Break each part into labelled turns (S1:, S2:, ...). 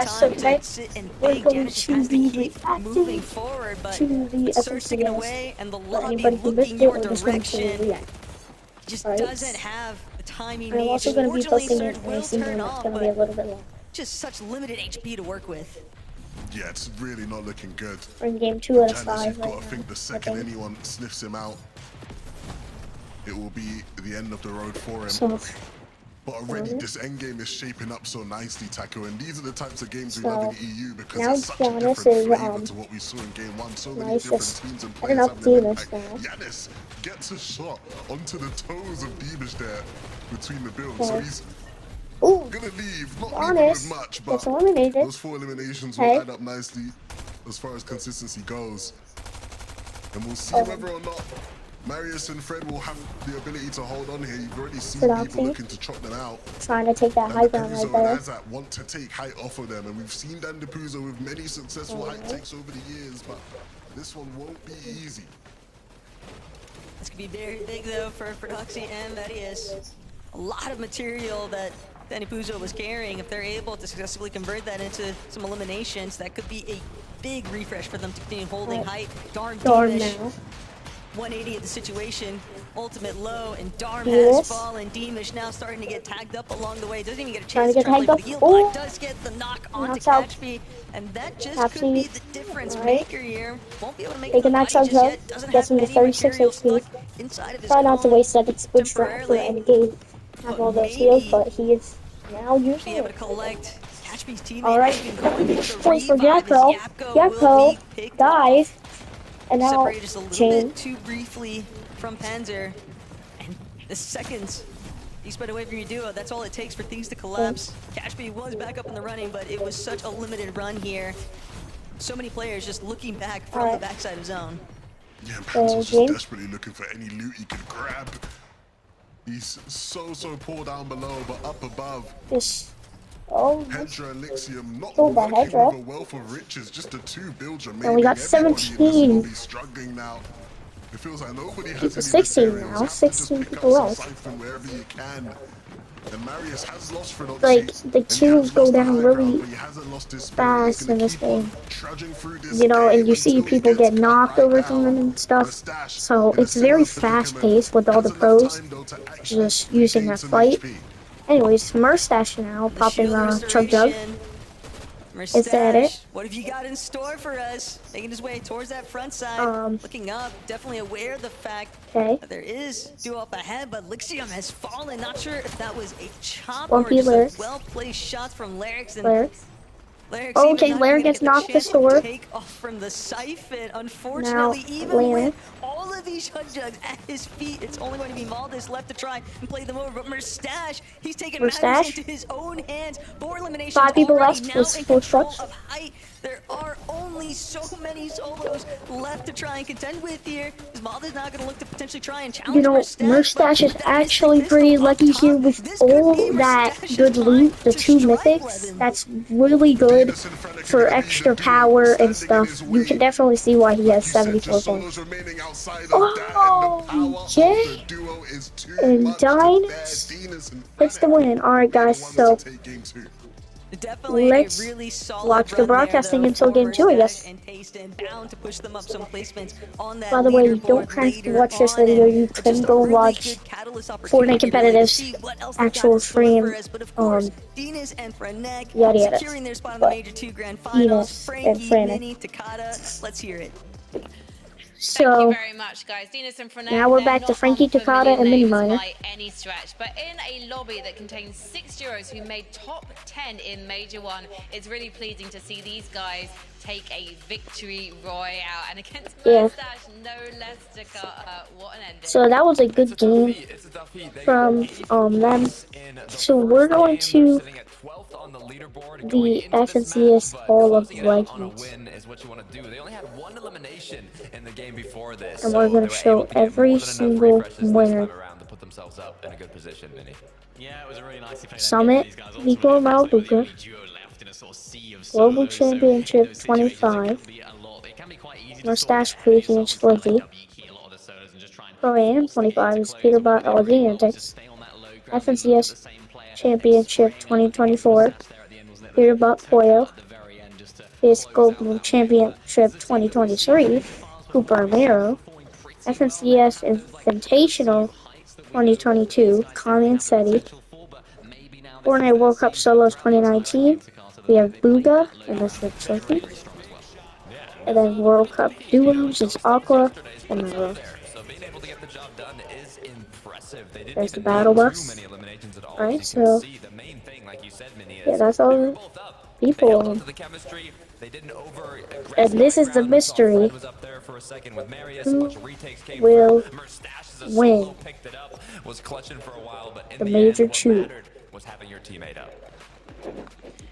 S1: Yes, so
S2: time to
S1: next
S2: sit and
S1: we're
S2: think.
S1: going
S2: Janus just
S1: to
S2: has to
S1: be
S2: keep moving
S1: reacting
S2: forward, but
S1: to the
S2: with Surge taken
S1: FNCS.
S2: away and the
S1: For
S2: lobby
S1: anybody who
S2: looking
S1: missed it,
S2: your
S1: we're just going to
S2: direction,
S1: react.
S2: just
S1: Alright.
S2: doesn't have the time he
S1: I'm
S2: needs.
S1: also going to be
S2: Fortunately,
S1: posting
S2: Surge
S1: a
S2: will
S1: racing
S2: turn
S1: game that's
S2: off,
S1: going to be a
S2: but
S1: little bit long.
S2: just such limited HP to work with.
S3: Yeah, it's really not looking good.
S1: We're in game 2 out of
S3: Janus,
S1: 5
S3: you've
S1: right
S3: got to
S1: now.
S3: think the
S1: I
S3: second
S1: think.
S3: anyone sniffs him out, it will be the end of the road for him.
S1: So,
S3: But already, this end game is shaping up so nicely, Taco, and these are the types of games we
S1: So,
S3: love in EU because
S1: now
S3: it's such a
S1: Janus
S3: different
S1: is,
S3: flavor to what we saw in game 1. So many different
S1: nice.
S3: teams and
S1: I don't
S3: players
S1: know,
S3: having an
S1: Demus
S3: impact.
S1: now.
S3: Janus gets a shot onto the toes of Demus there between the builds. So
S1: Okay.
S3: he's
S1: Ooh,
S3: gonna leave, not leaving
S1: Janus
S3: with much,
S1: gets
S3: but
S1: eliminated.
S3: those 4 eliminations
S1: Hey.
S3: will add up nicely as far as consistency goes. And we'll see whether or not Marius and Fred will have the ability to hold on here. You've already seen people looking to chop them out.
S1: Trying to take that high ground right
S3: Dandapuzo
S1: there.
S3: and Azat want to take height off of them, and we've seen Dandapuzo with many successful height takes over the years, but this one won't be easy.
S2: This could be very big though for Proxy and Medius. A lot of material that Danny Puzo was carrying. If they're able to successfully convert that into some eliminations, that could be a big refresh for them to continue holding height. Darn Deemish,
S1: now.
S2: 180 of the situation. Ultimate low, and Darm
S1: Yes.
S2: has fallen. Deemish now starting to get tagged up along the way. Doesn't even get a
S1: Trying
S2: chance
S1: to
S2: to try to
S1: get
S2: play for the
S1: tagged
S2: heal,
S1: up.
S2: but does get the knock onto
S1: Knocks out.
S2: Catchme, and that just
S1: Catchme.
S2: could be the difference
S1: Alright.
S2: maker here. Won't be able to make
S1: Taking
S2: the
S1: that
S2: body just
S1: charge
S2: yet.
S1: out.
S2: Doesn't
S1: Gets
S2: have
S1: him to
S2: any
S1: 36
S2: material
S1: HP.
S2: stuck inside of his
S1: Try not to
S2: cone
S1: waste that exposure for
S2: temporarily,
S1: Endgame. Have
S2: but
S1: all those heals,
S2: maybe
S1: but he is now
S2: be
S1: using
S2: able to
S1: it.
S2: collect Catchme's teammate.
S1: Alright.
S2: Has been going for the
S1: Points for
S2: revive as
S1: Yakko.
S2: Yapko will be picked
S1: Dive.
S2: off.
S1: And now
S2: Separated just a little
S1: Chain.
S2: bit too briefly from Panzer. And the seconds you spread away from your duo, that's all it takes for things to collapse. Catchme was back up in the running, but it was such a limited run here. So many players just looking back from the backside of zone.
S3: Yeah, Panzer's just desperately looking for any loot he could grab. He's so poor down below, but up above.
S1: This. Oh,
S3: Hedra and Lixium not
S1: Sold by
S3: working
S1: Hedra.
S3: with a wealth of riches, just the 2 builds remaining.
S1: And we got
S3: Everybody in this
S1: 17.
S3: lobby struggling now. It feels like nobody has
S1: People
S3: any
S1: 16
S3: materials.
S1: now,
S3: Have to
S1: 16
S3: just pick
S1: people
S3: up
S1: left.
S3: some siphon wherever you can. And Marius has lost Phenoxy.
S1: Like, the
S3: and he
S1: kills
S3: has
S1: go
S3: lost the
S1: down
S3: high
S1: really
S3: ground, but he hasn't lost his spirit. He's
S1: fast
S3: gonna
S1: in this
S3: keep on
S1: game.
S3: trudging through this
S1: You know, and
S3: game
S1: you see
S3: until he
S1: people
S3: gets
S1: get
S3: cut
S1: knocked
S3: right
S1: over from
S3: down.
S1: them and stuff.
S3: Mustache
S1: So
S3: in a
S1: it's very
S3: similar
S1: fast
S3: predicament.
S1: paced with all the
S3: Has enough
S1: pros
S3: time, though, to actually
S1: just using
S3: regain
S1: that
S3: some
S1: fight.
S3: HP.
S1: Anyways, Mustache now
S2: The
S1: popping
S2: shield
S1: Chug Jug.
S2: restoration.
S1: Is that it?
S2: Mustache, what have you got in store for us? Making his way towards that front side. Looking up, definitely aware of the fact that there is duo up ahead, but Lixium has fallen. Not sure if that was a chop or just a well-placed shot from Larix. And Larix
S1: okay, Larix gets knocked the sword.
S2: Take off from the siphon. Unfortunately, even with all of these Chug Jugs at his feet, it's only going to be Maldis left to try and play them over. But Mustache, he's taking matters into his own hands. 4 eliminations
S1: 5 people
S2: already,
S1: left
S2: now
S1: with
S2: in
S1: 4
S2: control
S1: shots.
S2: of height. There are only so many solos left to try and contend with here. Maldis not going to look to potentially try and challenge
S1: Mustache is actually pretty lucky here with all that good loot, the 2 mythics. That's really good for extra power and stuff. You can definitely see why he has 74 points. Oh, Jay and Dynas gets the win. Alright guys, so
S2: definitely
S1: let's
S2: really
S1: watch the broadcasting until game 2, I guess. By the way, you don't have to watch this video, you can go watch Fortnite Competitive's actual stream, yada yada, but Enos and Frantic.
S2: Let's hear it.
S1: So,
S4: thank you very much, guys. Dinas and Frenet,
S1: now we're back to Frankie, Takada, and Miniminer.
S4: By any stretch, but in a lobby that contains 6 duos who made top 10 in Major 1, it's really pleasing to see these guys take a victory royale, and against Mustache, no less Takada. What an ending.
S1: So that was a good game from them. So we're going to the FNCS Hall of Legends. And we're going to show every single winner. Summit, Nico Malduca, Global Championship 25, Mustache Creaky and Slicky, Pro AM 25 is Peterbot LG Antics, FNCS Championship 2024, Peterbot Foil, this Global Championship 2023, Cooper Mero, FNCS Invitational 2022, Colin Setti, Fortnite World Cup Solos 2019, we have Booga, and that's the trophy. And then World Cup Duos is Aqua and Mero. There's the battle bus. Alright, so yeah, that's all the people. And this is the mystery. Who will win the Major 2?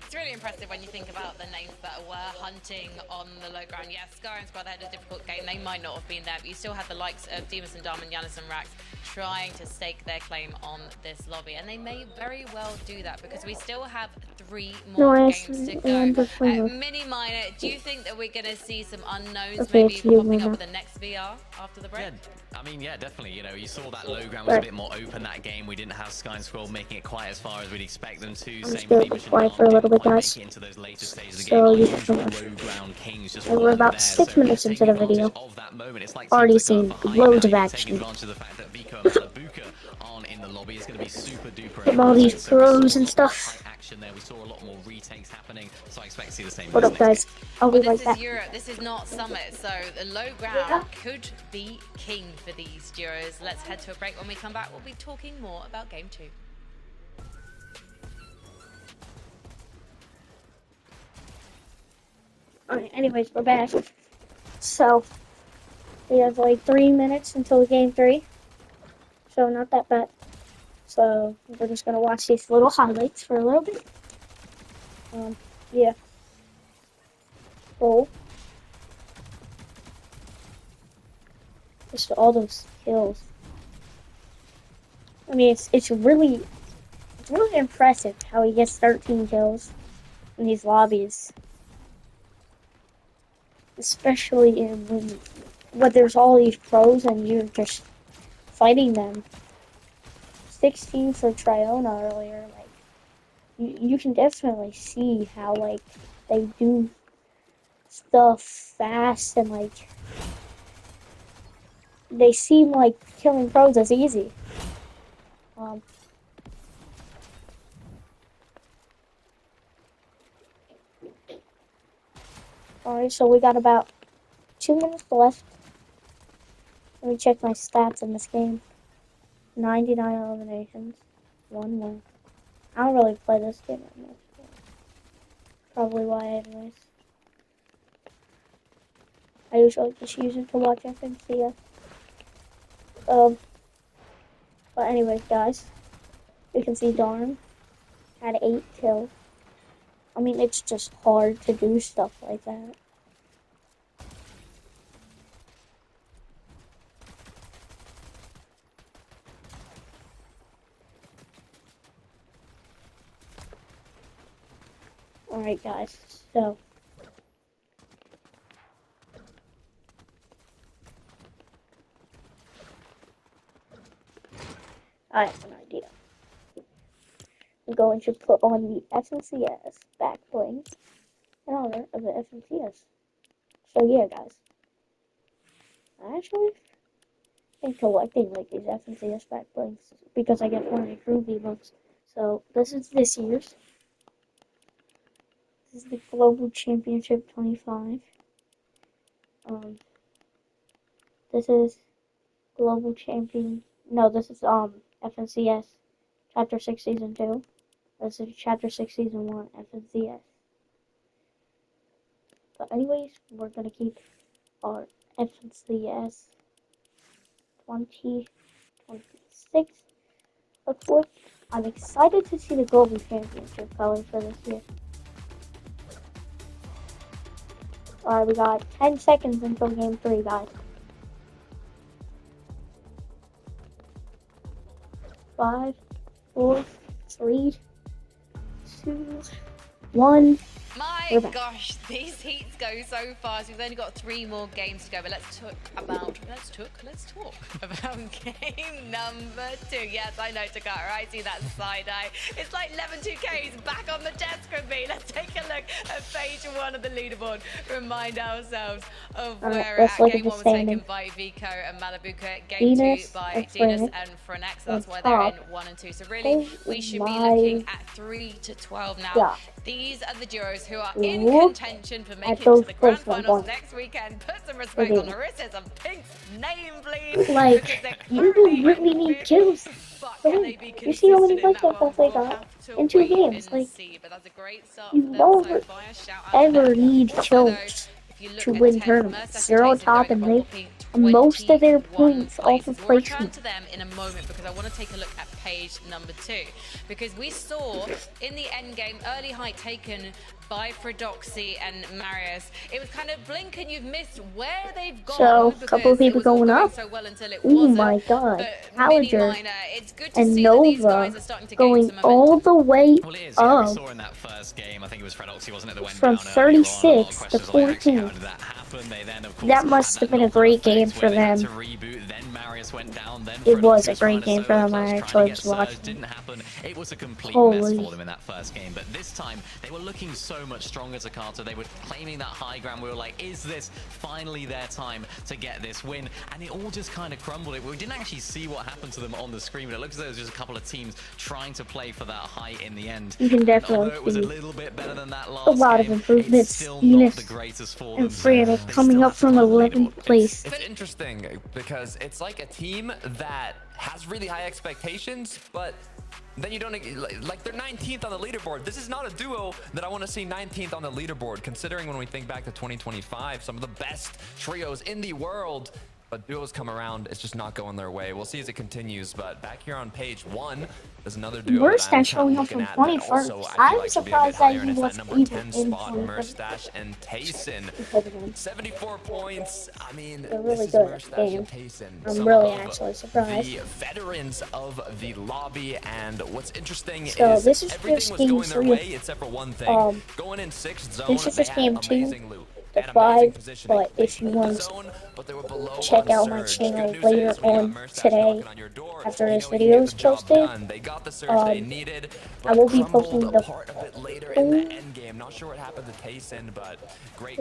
S4: It's really impressive when you think about the names that were hunting on the low ground. Yes, Scar and Squad had a difficult game. They might not have been there, but you still had the likes of Demus and Dom and Giannis and Rax trying to stake their claim on this lobby. And they may very well do that because we still have 3 more games to go. Mini Miner, do you think that we're going to see some unknowns maybe popping up with the next VR after the break?
S5: Yeah, I mean, yeah, definitely. You know, you saw that low ground was a bit more open that game. We didn't have Sky and Squirrel making it quite as far as we'd expect them to.
S1: I'm just going to be quiet for a little bit, guys. So you can and we're about 6 minutes into the video. Already seen loads of action. From all these pros and stuff. What up, guys? I'll be right back.
S4: This is Europe, this is not Summit, so the low ground could be king for these duos. Let's head to a break. When we come back, we'll be talking more about Game 2.
S1: Alright, anyways, we're back. So, we have like 3 minutes until Game 3. So, not that bad. So, we're just gonna watch these little highlights for a little bit. Yeah. Cool. Just all those kills. I mean, it's really impressive how he gets 13 kills in these lobbies. Especially when there's all these pros and you're just fighting them. 16 for Triona earlier, like you can definitely see how like they do stuff fast and like they seem like killing pros is easy. Alright, so we got about 2 minutes left. Let me check my stats in this game. 99 eliminations. 1-1. I don't really play this game that much. Probably why anyways. I usually just use it to watch FNCS. But anyways, guys. You can see Darn had 8 kills. I mean, it's just hard to do stuff like that. Alright, guys, so. I have an idea. I'm going to put on the FNCS back bling in honor of the FNCS. So yeah, guys. I actually been collecting like these FNCS back blings because I get 400 crew V-Bucks. So this is this year's. This is the Global Championship 25. This is Global Champion. No, this is FNCS Chapter 6 Season 2. This is Chapter 6 Season 1 FNCS. But anyways, we're gonna keep our FNCS 2026. Of course, I'm excited to see the Global Championship colors for this year. Alright, we got 10 seconds until Game 3, guys. 5, 4, 3, 2, 1.
S4: My
S1: We're
S4: my
S1: back.
S4: gosh, these heats go so fast. We've only got 3 more games to go, but let's talk about game number 2. Yes, I know, Takara. I see that side eye. It's like 11-2K is back on the desk with me. Let's take a look at page 1 of the leaderboard. Remind ourselves of where we're
S1: let's
S4: at.
S1: look at
S4: Game
S1: the
S4: 1 was taken
S1: standings.
S4: by Vico and Malibuca. Game 2
S1: Venus
S4: by
S1: and
S4: Dinas
S1: Frenex
S4: and Frenex. So
S1: on
S4: that's why they're in
S1: top.
S4: 1 and 2. So really,
S1: Oh
S4: we should be
S1: my
S4: looking at 3 to 12 now.
S1: God.
S4: These are the duos who are in
S1: Look
S4: contention for
S1: at
S4: making it
S1: those
S4: to the grand
S1: placement
S4: finals
S1: points.
S4: next weekend. Put some respect
S1: Look
S4: on
S1: at
S4: Harissa's and Pink's name, please.
S1: Like,
S4: because they're
S1: you
S4: currently
S1: really
S4: in
S1: need
S4: fifth.
S1: kills.
S4: But
S1: to
S4: can
S1: win.
S4: they be
S1: You see how many
S4: consistent in that
S1: placement
S4: one?
S1: points they
S4: We'll
S1: got
S4: have to
S1: in 2
S4: wait
S1: games.
S4: and
S1: Like,
S4: see. But that's a great start
S1: you
S4: for them
S1: don't
S4: so far. Shout out to
S1: ever
S4: them.
S1: need
S4: Also,
S1: kills
S4: if you look
S1: to
S4: at
S1: win
S4: 10th,
S1: tournaments.
S4: Merstash
S1: 0
S4: and Tazen
S1: top
S4: going
S1: and
S4: from a
S1: they
S4: whopping
S1: most of their
S4: 21
S1: points off of
S4: places. We'll return
S1: placement.
S4: to them in a moment because I want to take a look at page number 2, because we saw in the end game early height taken by Fredoxy and Marius. It was kind of blink and you've missed where they've gone.
S1: So, a couple of
S4: because it
S1: people
S4: was all
S1: going up.
S4: so well until it
S1: Oh
S4: wasn't.
S1: my god.
S4: But Mini
S1: Halliger
S4: Miner, it's good to
S1: and
S4: see that these guys
S1: Nova
S4: are starting to gain
S1: going
S4: some momentum.
S1: all the way
S5: Well, it is. Yeah, we
S1: up
S5: saw in that first game, I think it was Fredoxy, wasn't it, that went
S1: from
S5: down earlier on. A lot of
S1: 36 to
S5: questions like, actually,
S1: 14.
S5: how did that happen? They then, of course,
S1: That must
S5: had
S1: have been a
S5: knock-on
S1: great
S5: effect
S1: game for
S5: where they had
S1: them.
S5: to reboot, then Marius went down, then
S1: It was
S5: Fredoxy
S1: a great
S5: trying to
S1: game for
S5: solo
S1: them.
S5: clutch,
S1: I
S5: trying
S1: actually
S5: to get
S1: was
S5: surge,
S1: watching.
S5: didn't happen. It was a complete
S1: Holy.
S5: mess for them in that first game, but this time they were looking so much stronger, Takata. They were claiming that high ground. We were like, is this finally their time to get this win? And it all just kind of crumbled. We didn't actually see what happened to them on the screen, but it looks as though there was just a couple of teams trying to play for that height in the end.
S1: You can
S5: And
S1: definitely
S5: although it was a
S1: see
S5: little bit better than that last
S1: a lot of
S5: game,
S1: improvements.
S5: it's still
S1: Venus
S5: not the greatest for
S1: and
S5: them. So
S1: Frenex
S5: they
S1: coming
S5: still
S1: up
S5: have to
S1: from
S5: climb the
S1: 11th
S5: leaderboard.
S1: place.
S6: It's interesting because it's like a team that has really high expectations, but then you don't, like they're 19th on the leaderboard. This is not a duo that I want to see 19th on the leaderboard, considering when we think back to 2025, some of the best trios in the world. But duos come around, it's just not going their way. We'll see as it continues, but back here on page 1, there's another duo
S1: Merstash
S6: that I'm
S1: showing up
S6: looking
S1: from
S6: at that
S1: 21st.
S6: also I feel
S1: I'm
S6: like should be a bit
S1: surprised that
S6: higher,
S1: he
S6: and it's that
S1: was
S6: number
S1: even
S6: 10
S1: in
S6: spot,
S1: 21st.
S6: Merstash and Tayson. 74 points. I mean,
S1: They're really
S6: this is
S1: good at the
S6: Merstash
S1: game.
S6: and Tayson.
S1: I'm
S6: Some
S1: really
S6: of
S1: actually surprised.
S6: the veterans of the lobby, and what's interesting
S1: So
S6: is
S1: this is
S6: everything
S1: just
S6: was
S1: game
S6: going their
S1: 3 of,
S6: way except for one thing. Going in 6th zone,
S1: this is
S6: they
S1: just
S6: had
S1: game 2
S6: amazing loot.
S1: to
S6: They had amazing
S1: 5,
S6: positioning.
S1: but
S6: They
S1: if you
S6: hit the
S1: want
S6: zone, but they were below
S1: check
S6: on
S1: out my
S6: surge.
S1: channel
S6: Good news
S1: later
S6: is when you
S1: on
S6: got Merstash
S1: today,
S6: knocking on your door,
S1: after
S6: you
S1: this
S6: know
S1: video
S6: you can
S1: is
S6: get the job
S1: posted,
S6: done. They got the surge they needed, but
S1: I will be
S6: crumbled
S1: posting the
S6: apart a bit later in the end game. Not sure what happened to Tayson, but great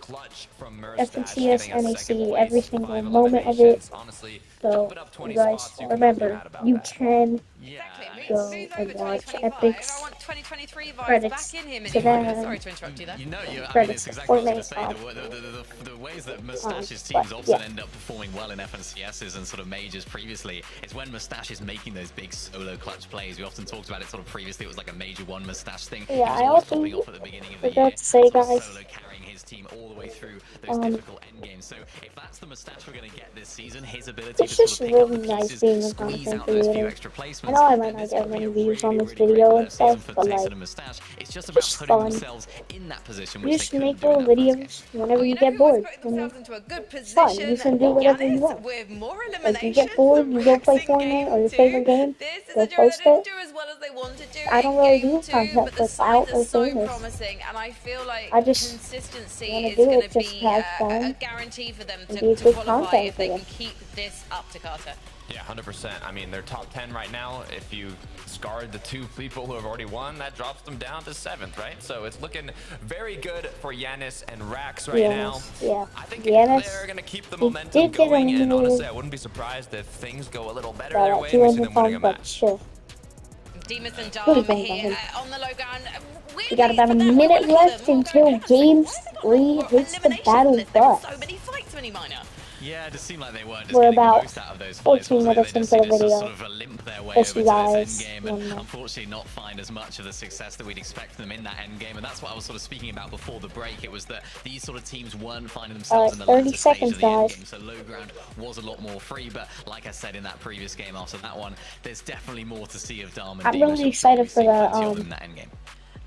S6: clutch from Merstash.
S1: FNCS
S6: getting a
S1: NAC,
S6: second place,
S1: every single
S6: 5
S1: moment of it.
S6: eliminations. Honestly,
S1: So,
S6: jumping up 20
S1: you guys,
S6: spots, you can be
S1: remember,
S6: mad about
S1: you
S6: that.
S1: can
S5: Yeah,
S1: go
S4: Move
S1: and
S4: over
S1: watch
S4: 2025.
S1: Epic's
S4: I want 2023 vibes
S1: credits
S4: back in here,
S1: to
S4: Mini Miner.
S1: them.
S4: Sorry to interrupt you there.
S5: You know, I mean,
S1: Credits
S5: it's
S1: to
S5: exactly what I was
S1: Fortnite
S5: going to say. The ways that Mustache's
S1: but,
S5: teams often
S1: yeah.
S5: end up performing well in FNCSs and sort of majors previously is when Mustache is making those big solo clutch plays. We often talked about it sort of previously. It was like a major one Mustache thing.
S1: Yeah,
S5: He was
S1: I
S5: always
S1: also
S5: topping off at the beginning of the year,
S1: forgot to say,
S5: sort of
S1: guys,
S5: solo carrying his team all the way through those difficult end games. So if that's the Mustache we're going to get this season, his ability
S1: it's
S5: to
S1: just
S5: sort of pick up the
S1: really nice
S5: pieces,
S1: being a
S5: squeeze
S1: content
S5: out those few
S1: creator.
S5: extra
S1: I
S5: placements.
S1: know I might
S5: then
S1: not
S5: it's
S1: get
S5: gonna be
S1: many
S5: a
S1: views on
S5: really,
S1: this
S5: really
S1: video
S5: great
S1: and
S5: season
S1: stuff,
S5: for
S1: but
S5: Tayson
S1: like,
S5: and Mustache. It's just about
S1: just
S5: putting
S1: fun.
S5: themselves in that position
S1: You
S5: which
S1: just
S5: they couldn't
S1: make
S5: do in
S1: little
S5: that first game.
S1: videos whenever
S4: Well,
S1: you
S4: you know
S1: get
S4: who
S1: bored.
S4: has put
S1: And
S4: themselves into a good
S1: it's fun. You
S4: position?
S1: can do whatever you
S4: Yanis
S1: want.
S4: with more
S1: Like,
S4: eliminations.
S1: you get bored, you go play
S4: Rex in
S1: Fortnite
S4: game
S1: or your
S4: 2.
S1: favorite game,
S4: This is
S1: go
S4: a duo that
S1: post
S4: didn't
S1: it.
S4: do as well as they wanted to
S1: I don't
S4: in
S1: really
S4: game
S1: do
S4: 2,
S1: content
S4: but the
S1: for
S4: signs
S1: clout
S4: are
S1: or
S4: so
S1: famous.
S4: promising, and I feel like
S1: I just
S4: consistency
S1: wanna
S4: is
S1: do
S4: going
S1: it
S4: to
S1: just
S4: be
S1: to have
S4: a
S1: fun
S4: guarantee for them
S1: and be
S4: to
S1: good
S4: qualify
S1: content
S4: if
S1: for
S4: they
S1: them.
S4: can keep this up to Carter.
S6: Yeah, 100%. I mean, they're top 10 right now. If you discard the 2 people who have already won, that drops them down to 7th, right? So it's looking very good for Yanis and Rax right now.
S1: Yeah.
S6: I think
S1: Yanis,
S6: they're going to keep the
S1: he
S6: momentum
S1: did get
S6: going, and
S1: eliminated
S6: honestly, I wouldn't be surprised if things go a little better their
S1: but
S6: way and we see them winning a
S1: but
S6: match.
S1: still.
S4: Demas and
S1: Really
S4: Dom
S1: don't
S4: here
S1: know him.
S4: on the low ground.
S1: We got about a minute left until game 3 hits the battle bus.
S4: So many fights, Mini Miner.
S5: Yeah, it just seemed like they weren't just
S1: We're
S5: getting the
S1: about
S5: most out of those
S1: 14
S5: fights, wasn't it?
S1: minutes
S5: They just
S1: into the
S5: seemed to
S1: video.
S5: sort of limp their way
S1: Just
S5: over
S1: you
S5: to
S1: guys
S5: this endgame and unfortunately not find as much of the success that we'd expect from them in that endgame. And that's what I was sort of speaking about before the break. It was that these sort of teams weren't finding themselves in the
S1: 30
S5: latter stage
S1: seconds,
S5: of the
S1: guys.
S5: endgame. So low ground was a lot more free. But like I said in that previous game after that one, there's definitely more to see of Dharma and
S1: I'm
S5: Demas.
S1: really
S5: You'll
S1: excited
S5: probably
S1: for
S5: see
S1: the,
S5: plenty of them in that endgame.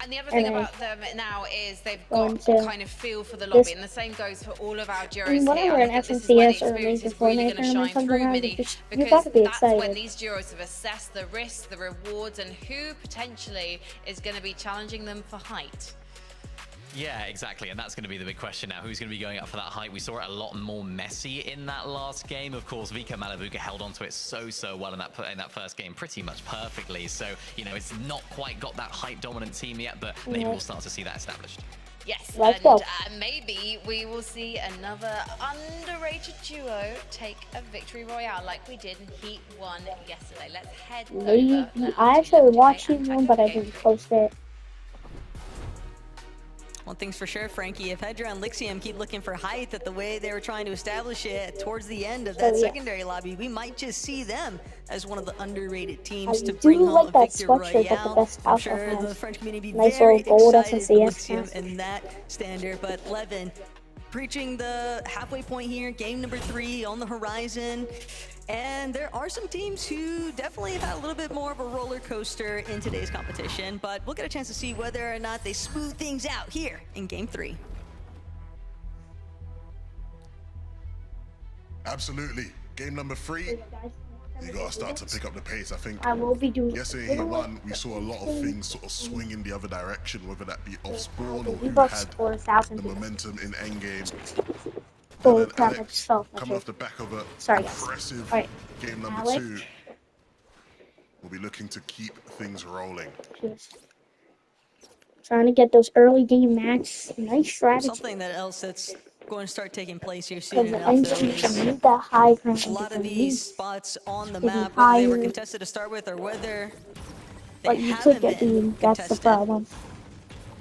S4: And the other thing
S1: And then
S4: about them now is they've
S1: going
S4: got
S1: to
S4: kind of feel for the
S1: this-
S4: lobby, and the same goes for all of our
S1: I
S4: duos
S1: mean,
S4: here.
S1: whenever
S4: I
S1: an
S4: think this is where the
S1: FNCS or a
S4: experience
S1: major
S4: is really
S1: Fortnite
S4: going to shine
S1: tournament comes
S4: through,
S1: around,
S4: Mini,
S1: you
S4: because
S1: gotta be
S4: that's when
S1: excited.
S4: these duos have assessed the risks, the rewards, and who potentially is going to be challenging them for height.
S5: Yeah, exactly, and that's going to be the big question now. Who's going to be going up for that height? We saw it a lot more messy in that last game. Of course, Vika Malabuka held onto it so well in that first game, pretty much perfectly. So, you know, it's not quite got that height dominant team yet, but maybe we'll start to see that established.
S4: Yes,
S1: Let's
S4: and
S1: go.
S4: maybe we will see another underrated duo take a victory royale like we did in Heat 1 yesterday. Let's head
S1: Maybe.
S4: over. now
S1: I
S4: to
S1: actually
S4: Legendary
S1: watched
S4: and
S1: Heat 1, but I
S4: Taco
S1: didn't post it.
S2: One thing's for sure, Frankie, if Hydra and Lixium keep looking for height at the way they were trying to establish it towards the end of that secondary lobby, we might just see them as one of the underrated teams to bring home a victory royale. I'm sure the French community be very excited for Lixium and that standard, but Levin reaching the halfway point here, game number 3 on the horizon. And there are some teams who definitely have had a little bit more of a roller coaster in today's competition, but we'll get a chance to see whether or not they smooth things out here in game 3.
S3: Absolutely. Game number 3. You gotta start to pick up the pace. I think
S1: I will be doing
S3: yesterday in Heat 1, we saw a lot of things sort of swing in the other direction, whether that be off spawn or who had the momentum in endgame.
S1: Oh,
S3: And
S1: crap, I
S3: Alex,
S1: just fell.
S3: coming off the back of a
S1: Sorry, guys.
S3: impressive
S1: Alright.
S3: game number
S1: Alex.
S3: 2, we'll be looking to keep things rolling.
S1: Just trying to get those early game max. Nice strategy.
S2: Something that else that's going to start taking place here
S1: Because
S2: soon
S1: the
S2: enough, though,
S1: engine can
S2: is
S1: need that high ground.
S2: a lot of these spots on the
S1: Maybe
S2: map, whether they were
S1: higher.
S2: contested to start with or whether they
S1: But you
S2: haven't
S1: could get
S2: been
S1: beam. That's the
S2: contested.
S1: problem.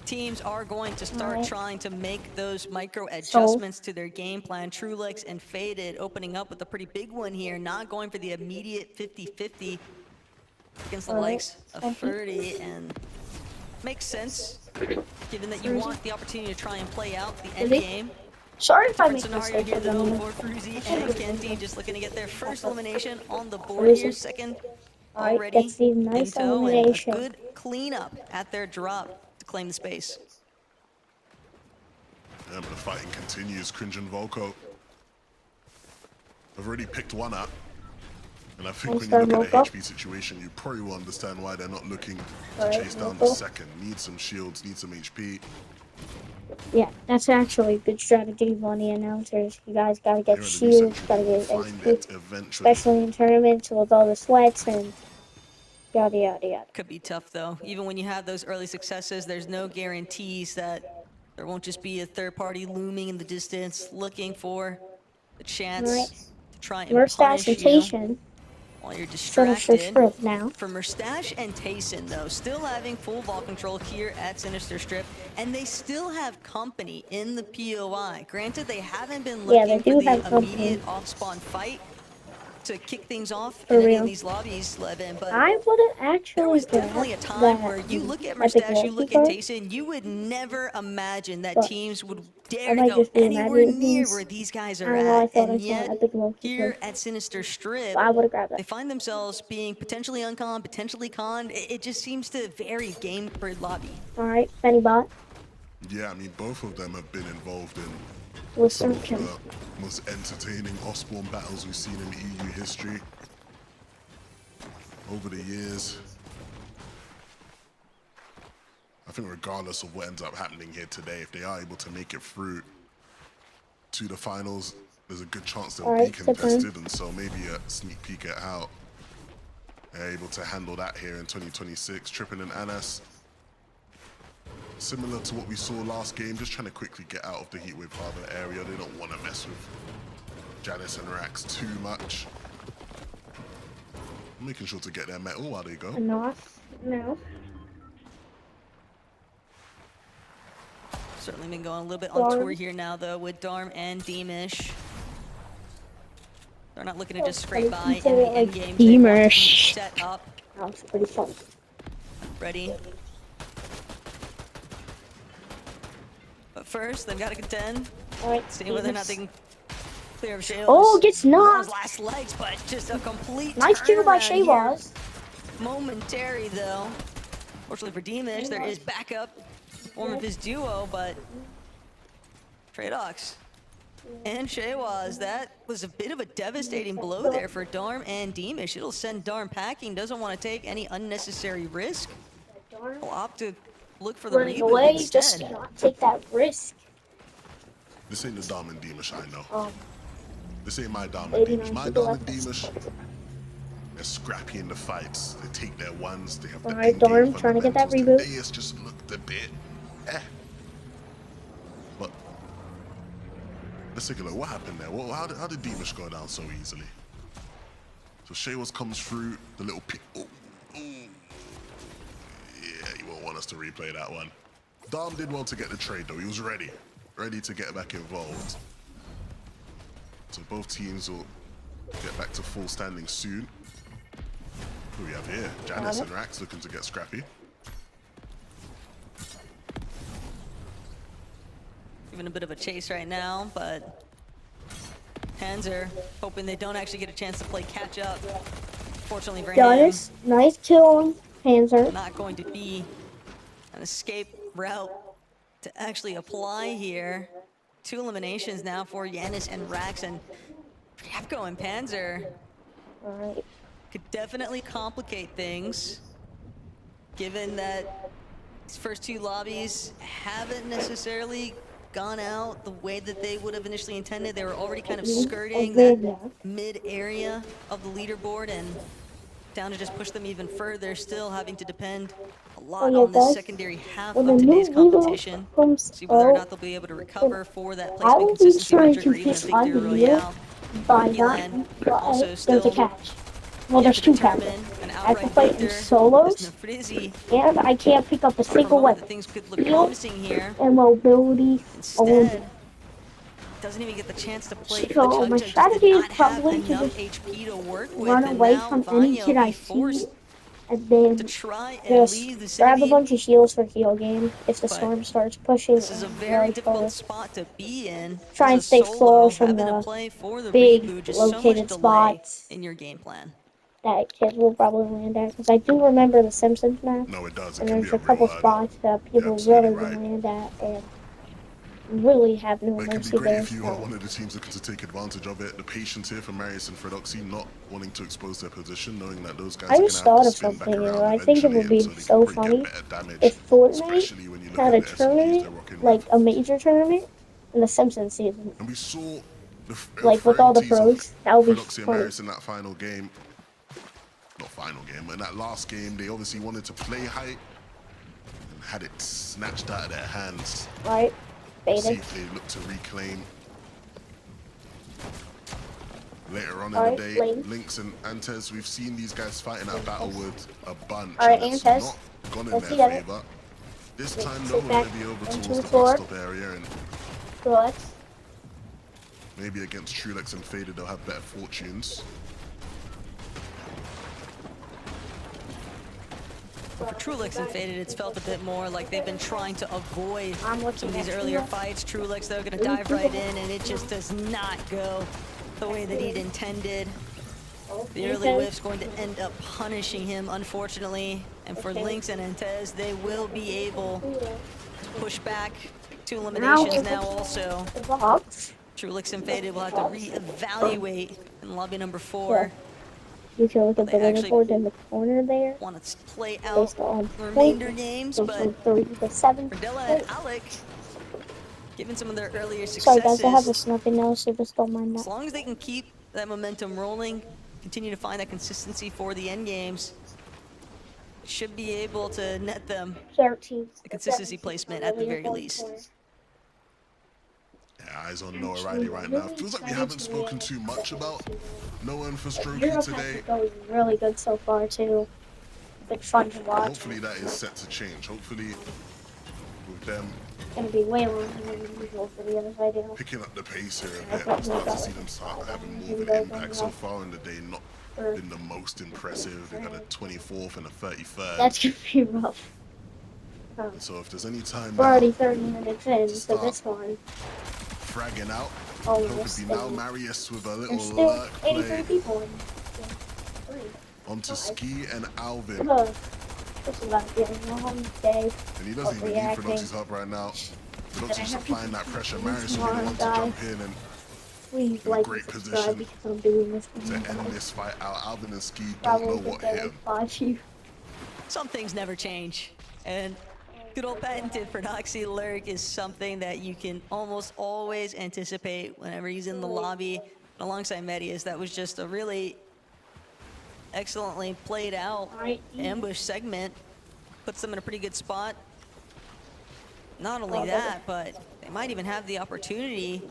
S2: Teams are going to start
S1: Alright.
S2: trying to make those micro adjustments to their game plan. Trulix and Faded opening up with a pretty big one here, not going for the immediate 50-50 against the
S1: Alright,
S2: likes of
S1: thank you.
S2: Ferdy, and makes sense given that you want the opportunity to try and play out the end
S1: Really?
S2: game.
S1: Sorry if I
S2: Different
S1: make
S2: scenario
S1: mistakes
S2: here
S1: of
S2: though
S1: them.
S2: for Fruzy and Kenti, just looking to get their first elimination on the board here. Second
S1: Alright,
S2: already.
S1: gets the nice
S2: Pinto, and a
S1: elimination.
S2: good cleanup at their drop to claim the space.
S3: Yeah, but the fighting continues. Cringe and Volko have already picked one up. And I think when you look at the HP situation, you probably will understand why they're not looking to chase down the second. Need some shields, need some HP.
S1: Yeah, that's actually a good strategy on the announcers. You guys gotta get
S3: Here at the
S1: shields,
S3: Central,
S1: gotta
S3: you'll
S1: get
S3: find
S1: XP,
S3: it eventually.
S1: especially in tournaments with all the sweats and yada yada yada.
S2: Could be tough though. Even when you have those early successes, there's no guarantees that there won't just be a third party looming in the distance looking for a chance
S1: Right.
S2: to try and
S1: Mustache
S2: punish
S1: and
S2: you
S1: Tayson
S2: while you're
S1: finish their
S2: distracted.
S1: strip now.
S2: For Mustache and Tayson, though, still having full ball control here at Sinister Strip, and they still have company in the POI. Granted, they haven't been
S1: Yeah, they
S2: looking
S1: do
S2: for
S1: have
S2: the
S1: company.
S2: immediate off-spawn fight to kick things off
S1: For
S2: in any
S1: real.
S2: of these lobbies, Levin, but
S1: I wouldn't
S2: there
S1: actually
S2: was definitely a time where you look at Mustache, you look at Tayson, you would never imagine that
S1: But
S2: teams would
S1: I
S2: dare to
S1: might
S2: go
S1: just be
S2: anywhere
S1: imagining
S2: near
S1: things.
S2: where these guys
S1: I
S2: are
S1: don't know, I
S2: at,
S1: thought I
S2: and
S1: saw
S2: yet
S1: Epic Monkey
S2: here
S1: play.
S2: at Sinister Strip,
S1: I would've grabbed
S2: they
S1: that.
S2: find themselves being potentially unconned, potentially conned. It just seems to vary game per lobby.
S1: Alright, Benny Bot.
S3: Yeah, I mean, both of them have been involved in
S1: With
S3: some of
S1: Searching.
S3: the most entertaining Osborne battles we've seen in EU history over the years. I think regardless of what ends up happening here today, if they are able to make it through to the finals, there's a good chance they'll be
S1: Alright, Zipper.
S3: contested, and so maybe a sneak peek at how they're able to handle that here in 2026. Trippin and Anas, similar to what we saw last game, just trying to quickly get out of the Heatwave Harbor area. They don't want to mess with Janice and Rax too much. Making sure to get their metal while they go.
S1: Enough. No.
S2: Certainly been going a little bit on tour here now, though, with Darm and Deemish. They're not looking to just scrape by in the end game. They want to be
S1: Deemish.
S2: set up,
S1: That was pretty fun.
S2: ready. But first, they've got to contend.
S1: Alright,
S2: See whether or not they can clear of Shayla's.
S1: Oh, gets knocked.
S2: Last legs, but just a complete
S1: Nice kill by
S2: turnaround here.
S1: Shaywaz.
S2: Momentary, though. Fortunately for Deemish, there is backup form of his duo, but Tradox and Shaywaz, that was a bit of a devastating blow there for Darm and Deemish. It'll send Darm packing, doesn't want to take any unnecessary risk. Will opt to look for the
S1: running
S2: reboot
S1: away.
S2: instead.
S1: Just not take that risk.
S3: This ain't the Dom and Deemish I know.
S1: Um,
S3: This ain't my Dom and
S1: 89
S3: Deemish. My
S1: people
S3: Dom and
S1: left.
S3: Deemish, they're scrappy in the fights. They take their ones. They have the
S1: Alright,
S3: end game
S1: Dorm, trying to get that
S3: fundamentals.
S1: reboot.
S3: Today it's just looked a bit, But let's take a look. What happened there? How did Deemish go down so easily? So Shaywaz comes through the little pit. Oh, oh. Yeah, you won't want us to replay that one. Dom did well to get the trade though. He was ready to get back involved. So both teams will get back to full standing soon. Who we have here? Janice and Rax looking to get scrappy.
S2: Even a bit of a chase right now, but Panzer hoping they don't actually get a chance to play catch up. Fortunately for him,
S1: Janice, nice kill on Panzer.
S2: not going to be an escape route to actually apply here. 2 eliminations now for Yanis and Rax, and Yapko and Panzer
S1: Alright.
S2: could definitely complicate things, given that these first 2 lobbies haven't necessarily gone out the way that they would have initially intended. They were already kind of skirting that mid area of the leaderboard, and down to just push them even further, still having to depend a lot on this secondary half
S1: when
S2: of
S1: the
S2: today's
S1: new leader
S2: competition.
S1: comes
S2: See whether or
S1: out,
S2: not they'll be able to recover for that
S1: I
S2: placement
S1: will be
S2: consistency
S1: trying
S2: metric
S1: to
S2: or even a
S1: push
S2: victory
S1: on
S2: royale.
S1: you by
S2: Lucky
S1: not,
S2: Land
S1: but
S2: also
S1: there's
S2: still
S1: a catch. Well,
S2: you have
S1: there's
S2: to
S1: 2
S2: determine
S1: catches.
S2: an
S1: I have to
S2: outright
S1: fight in
S2: victor.
S1: solos,
S2: There's Nafrizi
S1: and I can't pick up a
S2: for a
S1: single
S2: moment that
S1: weapon.
S2: things could look
S1: Heal
S2: promising here.
S1: and mobility only.
S2: Instead, doesn't even get the chance to play for the
S1: So
S2: Chug
S1: my
S2: Jug. Just
S1: strategy
S2: did
S1: is
S2: not have
S1: probably to
S2: enough
S1: just
S2: HP to work with,
S1: run
S2: and
S1: away
S2: now
S1: from any
S2: Vanyo
S1: kid I
S2: be forced
S1: see, and then
S2: to try and
S1: just
S2: leave the
S1: grab a
S2: vicinity.
S1: bunch of heals for heal game if the
S2: But
S1: storm starts pushing
S2: This is a very difficult
S1: forward.
S2: spot to be in.
S1: Try
S2: As
S1: and
S2: a
S1: stay
S2: solo,
S1: far from
S2: having to
S1: the
S2: play for the
S1: big
S2: reboot, just so much
S1: located
S2: delay
S1: spots
S2: in your game plan.
S1: that kids will probably land at. Because I do remember the Simpsons map,
S3: No, it does. It
S1: and
S3: can be
S1: there's
S3: a
S1: a couple
S3: real hurdle.
S1: spots that
S3: You're
S1: people
S3: absolutely
S1: really
S3: right.
S1: will land at, and really have no
S3: But it can be
S1: mercy
S3: great
S1: there.
S3: if you are
S1: So.
S3: one of the teams looking to take advantage of it. The patience here from Marius and Fredoxy, not wanting to expose their position, knowing that those guys
S1: I
S3: are
S1: just
S3: going to have
S1: thought
S3: to
S1: of
S3: spin back
S1: something,
S3: around
S1: I think it
S3: eventually,
S1: would be
S3: and so they
S1: so
S3: can probably
S1: funny
S3: get better damage,
S1: if Fortnite
S3: especially when you look
S1: had
S3: at
S1: a
S3: the SMGs
S1: tournament,
S3: they're rocking
S1: like
S3: with.
S1: a major tournament, in the Simpsons season.
S3: And we saw the
S1: Like, with all the
S3: frailties of
S1: pros, that would be
S3: Fredoxy and
S1: funny.
S3: Marius in that final game. Not final game, but in that last game, they obviously wanted to play height and had it snatched out of their hands.
S1: Right?
S3: See
S1: Faded.
S3: if they look to reclaim. Later on in
S1: Alright,
S3: the day,
S1: Link.
S3: Lynx and Antes, we've seen these guys fighting at Battlewood a bunch.
S1: Alright,
S3: and it's
S1: Antes.
S3: not gone in
S1: Let's
S3: their
S1: get it.
S3: favor. This
S1: Let's
S3: time,
S1: sit
S3: though, we're
S1: back
S3: going to be over
S1: into
S3: towards
S1: the
S3: the
S1: floor.
S3: bus stop area, and
S1: Relax.
S3: maybe against Trulex and Faded, they'll have better fortunes.
S2: For Trulix and Faded, it's felt a bit more like they've been trying to avoid
S1: I'm looking
S2: some of these
S1: at
S2: earlier
S1: Trulix.
S2: fights. Trulix, though, going to dive right in, and it just does not go the way that he'd intended. The early
S1: Okay.
S2: whiff's going to end up punishing him, unfortunately. And for
S1: Okay.
S2: Lynx and Antez, they will be able to push back 2
S1: Now
S2: eliminations
S1: it's
S2: now also.
S1: the box.
S2: Trulix and Faded will have to reevaluate in lobby number 4.
S1: You can look at
S2: They
S1: the
S2: actually
S1: leaderboard in the corner there.
S2: Want to play out
S1: Based on
S2: the remainder
S1: point,
S2: games,
S1: goes
S2: but
S1: from 3 to 7.
S2: Verdella and Alec, given some of their earlier
S1: Sorry guys, I have
S2: successes,
S1: nothing else, so just don't mind
S2: as
S1: that.
S2: long as they can keep that momentum rolling, continue to find that consistency for the end games, should be able to net them
S1: 13.
S2: a consistency placement at the very least.
S3: Yeah, eyes on Noah Riley right now. Feels like we haven't spoken too much about Noah and for Strokey today.
S1: Going really good so far too. Been fun to watch.
S3: Hopefully that is set to change. Hopefully with them
S1: It's gonna be way longer than usual for the other side. You know.
S3: picking up the pace here a bit, we'll start to see them start having more of an impact. So far in the day, not been the most impressive. They got a 24th and a 33rd.
S1: That's gonna be rough.
S3: So if there's any time
S1: We're
S3: now,
S1: already 30 minutes in, so
S3: Stop.
S1: this one.
S3: fragging out.
S1: Oh,
S3: Hope
S1: we're
S3: it'd be now
S1: still.
S3: Marius with a
S1: There's
S3: little
S1: still
S3: lurk
S1: 83
S3: play
S1: people in.
S3: onto Ski and Alvin.
S1: Look, this is about to be a long day.
S3: And he doesn't even need
S1: reacting.
S3: Fredoxy's help right now. Fredoxy's applying that pressure. Marius will be the
S1: Tomorrow,
S3: one to jump in and
S1: Please
S3: in a
S1: like
S3: great
S1: and
S3: position
S1: subscribe because I'm doing this for
S3: to
S1: you
S3: end
S1: guys.
S3: this fight out. Alvin and Ski don't know
S1: Probably
S3: what
S1: gonna
S3: hit him.
S1: watch you.
S2: Some things never change, and Good old patented Prodoxy Lurk is something that you can almost always anticipate whenever he's in the lobby alongside Medius. That was just a really excellently played out ambush segment. Puts them in a pretty good spot. Not only that, but they might even have the opportunity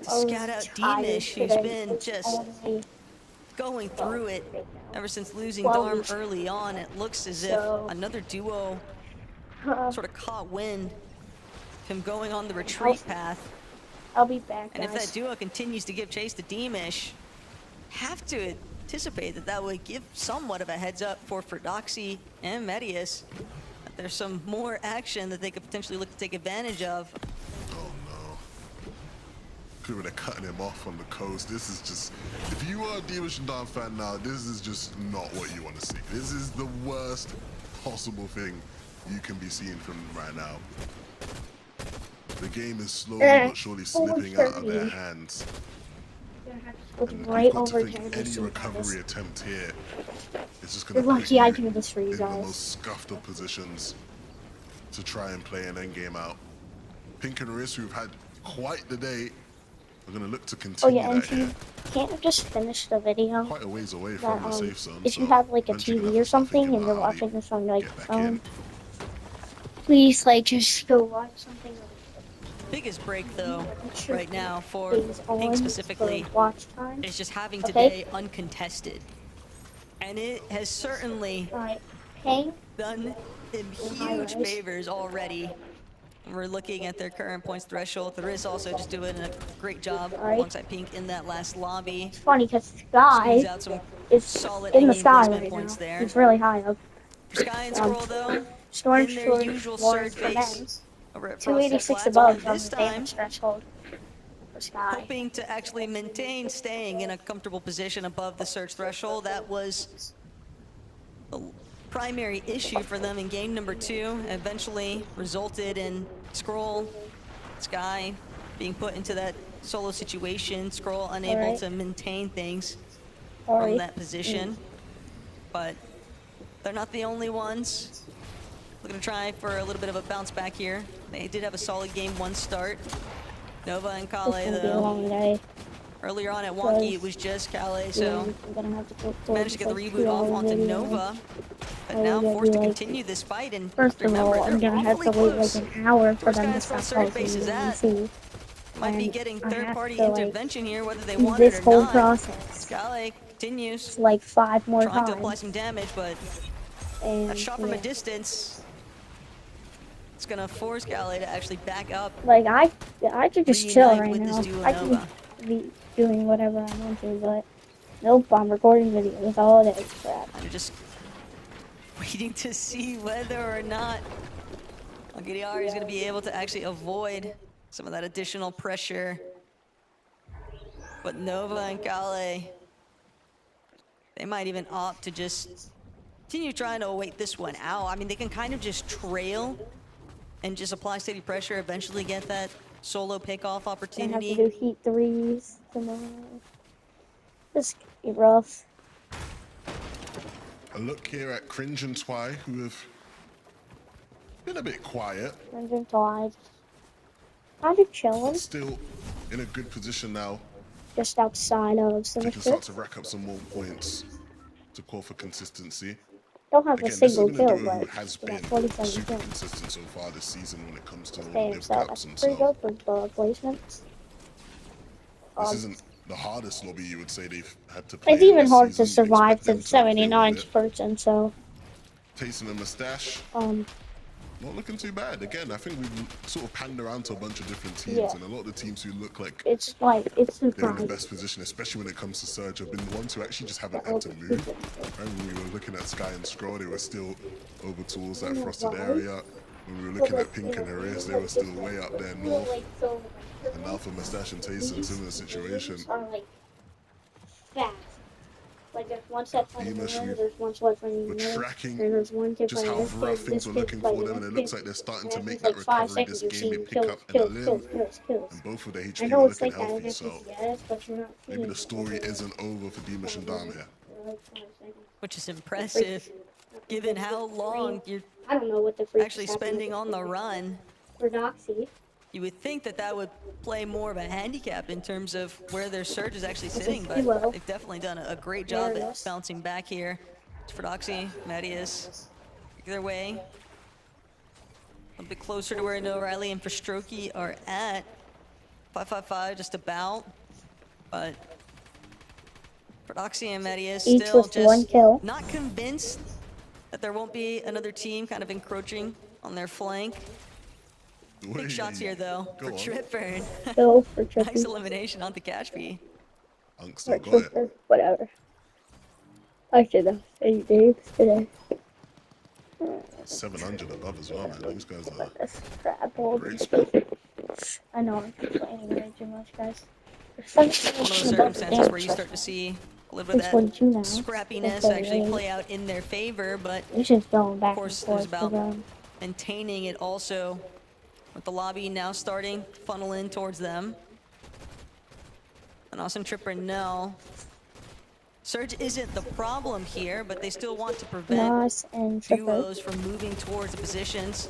S2: to scout out Demish, who's been just going through it ever since losing Darm early on. It looks as if another duo sort of caught wind of him going on the retreat path.
S1: I'll be back,
S2: And if
S1: guys.
S2: that duo continues to give chase to Demish, have to anticipate that that would give somewhat of a heads up for Prodoxy and Medius. That there's some more action that they could potentially look to take advantage of.
S3: Oh no. Clearly they're cutting him off on the coast. This is just, if you are a Demish and Darm fan now, this is just not what you want to see. This is the worst possible thing you can be seeing from them right now. The game is slowly but surely slipping out of their hands. And
S1: Right
S3: you've got to
S1: over
S3: think
S1: here.
S3: any recovery attempt here is just going
S1: You're
S3: to put
S1: lucky
S3: you
S1: I can do this for you
S3: in the
S1: guys.
S3: most scuffed of positions to try and play an endgame out. Pink and Riz, who've had quite the day, are going to look to
S1: Oh
S3: continue
S1: yeah, and
S3: that
S1: you
S3: here.
S1: can't have just finished the video.
S3: Quite a ways away
S1: That,
S3: from the safe zone.
S1: if
S3: so
S1: you have like a
S3: eventually
S1: TV
S3: they'll
S1: or
S3: start
S1: something
S3: thinking
S1: and you're
S3: about how do
S1: watching
S3: you
S1: this on like
S3: get
S1: your
S3: back
S1: phone,
S3: in.
S1: please like just go watch something.
S2: Biggest break though,
S1: Sure.
S2: right now for
S1: Things on
S2: Pink specifically,
S1: for watch time.
S2: is just having
S1: Okay.
S2: today uncontested. And it has certainly
S1: Alright, Pink.
S2: done him huge favors already. We're looking at their current points threshold. There is also just doing a great job
S1: Alright.
S2: alongside Pink in that last lobby.
S1: It's funny because Sky
S2: Squeeze out some
S1: is
S2: solid
S1: in the
S2: endgame
S1: sky
S2: placement
S1: right
S2: points
S1: now.
S2: there.
S1: It's really high up.
S2: Sky and Scroll though,
S1: Storm
S2: in their usual surge
S1: for
S2: base
S1: men.
S2: over at Frosted
S1: 286
S2: Flats,
S1: above
S2: and
S1: on
S2: this
S1: the
S2: time
S1: damage threshold for Sky.
S2: hoping to actually maintain staying in a comfortable position above the surge threshold. That was the primary issue for them in game number 2. Eventually resulted in Scroll, Sky being put into that solo situation. Scroll unable
S1: Alright.
S2: to maintain things from
S1: Alright.
S2: that position. But they're not the only ones. Looking to try for a little bit of a bounce back here. They did have a solid game 1 start. Nova and
S1: It's
S2: Kale
S1: gonna be a
S2: though.
S1: long day.
S2: Earlier on at Wonky, it was just Kale, so
S1: I'm gonna have to go
S2: managed to get the reboot off onto Nova. But now forced to continue this fight, and
S1: First of all,
S2: remember,
S1: I'm
S2: they're
S1: gonna have to
S2: awfully
S1: wait like
S2: close.
S1: an hour for
S2: Where's
S1: them to
S2: Sky's
S1: stop
S2: first surge base
S1: talking
S2: is
S1: and
S2: at?
S1: see.
S2: Might be
S1: and
S2: getting
S1: I have
S2: third-party
S1: to, like,
S2: intervention here, whether they
S1: do
S2: want it
S1: this
S2: or
S1: whole
S2: not.
S1: process
S2: Kale continues
S1: like 5 more
S2: trying to apply
S1: times.
S2: some damage, but
S1: And
S2: that shot from a
S1: yeah.
S2: distance, it's gonna force Kale to actually back up.
S1: Like I could just chill
S2: Reunite
S1: right
S2: with
S1: now.
S2: this duo
S1: I
S2: Nova.
S1: could be doing whatever I want to, but nope, I'm recording videos all day. Crap.
S2: Kind of just waiting to see whether or not Algadiar is going to be able to actually avoid some of that additional pressure. But Nova and Kale, they might even opt to just continue trying to wait this one out. I mean, they can kind of just trail and just apply steady pressure, eventually get that solo pickoff
S1: Gonna have to
S2: opportunity.
S1: do heat 3s tomorrow. This could be rough.
S3: A look here at Cringe and Twy, who have been a bit quiet,
S1: Dungeon Tide. Kind of chilling,
S3: still in a good position now.
S1: just outside of
S3: They can
S1: Sinister.
S3: start to rack up some more points to call for consistency.
S1: Don't have a
S3: Again, this has
S1: single
S3: been a
S1: kill,
S3: duo who
S1: but
S3: has
S1: we got
S3: been
S1: 47
S3: super
S1: kills.
S3: consistent so far this season when it comes to all the
S1: Damn,
S3: live
S1: so
S3: caps,
S1: that's
S3: and
S1: pretty
S3: so
S1: good for the placements.
S3: this isn't the hardest lobby you would say they've had to play.
S1: It's
S3: in
S1: even
S3: this
S1: hard to
S3: season. You'd
S1: survive
S3: expect
S1: to
S3: them to deal
S1: 79th
S3: with it.
S1: person, so
S3: Tasting a mustache, not looking too bad. Again, I think we've sort of panned around to a bunch of different teams,
S1: Yeah.
S3: and a lot of the teams who look like
S1: it's
S3: they're in the
S1: surprising.
S3: best position, especially when it comes to Surge, have been the ones who actually just haven't had to move. Right? When we were looking at Sky and Scroll, they were still over towards that frosted area. When we were looking at Pink and Harass, they were still way up there north. And now for Mustache and Tayson, similar situation.
S1: Are like fast. Like there's one set playing
S3: Demish,
S1: there, there's one set playing
S3: we're
S1: there,
S3: tracking
S1: and there's one kid
S3: just
S1: playing
S3: how
S1: this kid,
S3: rough
S1: this
S3: things were
S1: kid
S3: looking
S1: playing
S3: for them, and
S1: this
S3: it looks
S1: kid.
S3: like they're starting
S1: And
S3: to
S1: then
S3: make
S1: it's
S3: that
S1: like 5
S3: recovery this
S1: seconds, you
S3: game.
S1: see
S3: They pick
S1: kills,
S3: up in a
S1: kills,
S3: limb,
S1: kills.
S3: and both of the
S1: I
S3: HQ
S1: know
S3: are
S1: it's
S3: looking
S1: like
S3: healthy,
S1: that,
S3: so
S1: yes, but you're not
S3: maybe
S1: seeing
S3: the story isn't over for Demish and Dam here.
S1: it.
S2: Which is impressive. given how long you're
S1: I don't know what the freak
S2: actually
S1: is happening
S2: spending
S1: with
S2: on the run.
S1: for Doxy.
S2: You would think that that would play more of a handicap in terms of where their surge is actually
S1: This is
S2: sitting, but
S1: duo.
S2: they've definitely done a great job at
S1: Marius.
S2: bouncing back here. For Doxy, Marius, either way, a bit closer to where No Riley and Frostroki are at. 555 just about, but Prodoxy and Marius
S1: Each
S2: still
S1: with one
S2: just
S1: kill.
S2: not convinced that there won't be another team kind of encroaching on their flank. Big shots here though
S3: Go
S2: for
S3: on.
S2: Tripper.
S1: Go for
S2: Nice
S1: Trippy.
S2: elimination on the Cashby.
S3: Unc
S1: Or
S3: still got it.
S1: Tripper. Whatever. I should have said Dave's today.
S3: 700 above as well, man. These guys are
S1: This crap ball.
S3: great spot.
S1: I know I'm complaining way too much, guys.
S2: One of those circumstances where you start to see a little bit of
S1: 622 now.
S2: that scrappiness
S1: That's
S2: actually
S1: really-
S2: play out in their favor, but
S1: It's just going back
S2: of course
S1: and
S2: there's
S1: forth.
S2: about maintaining it also, with the lobby now starting to funnel in towards them. And Austin Tripper, no. Surge isn't the problem here, but they still want to prevent
S1: Nas and Tripper.
S2: duos from moving towards the positions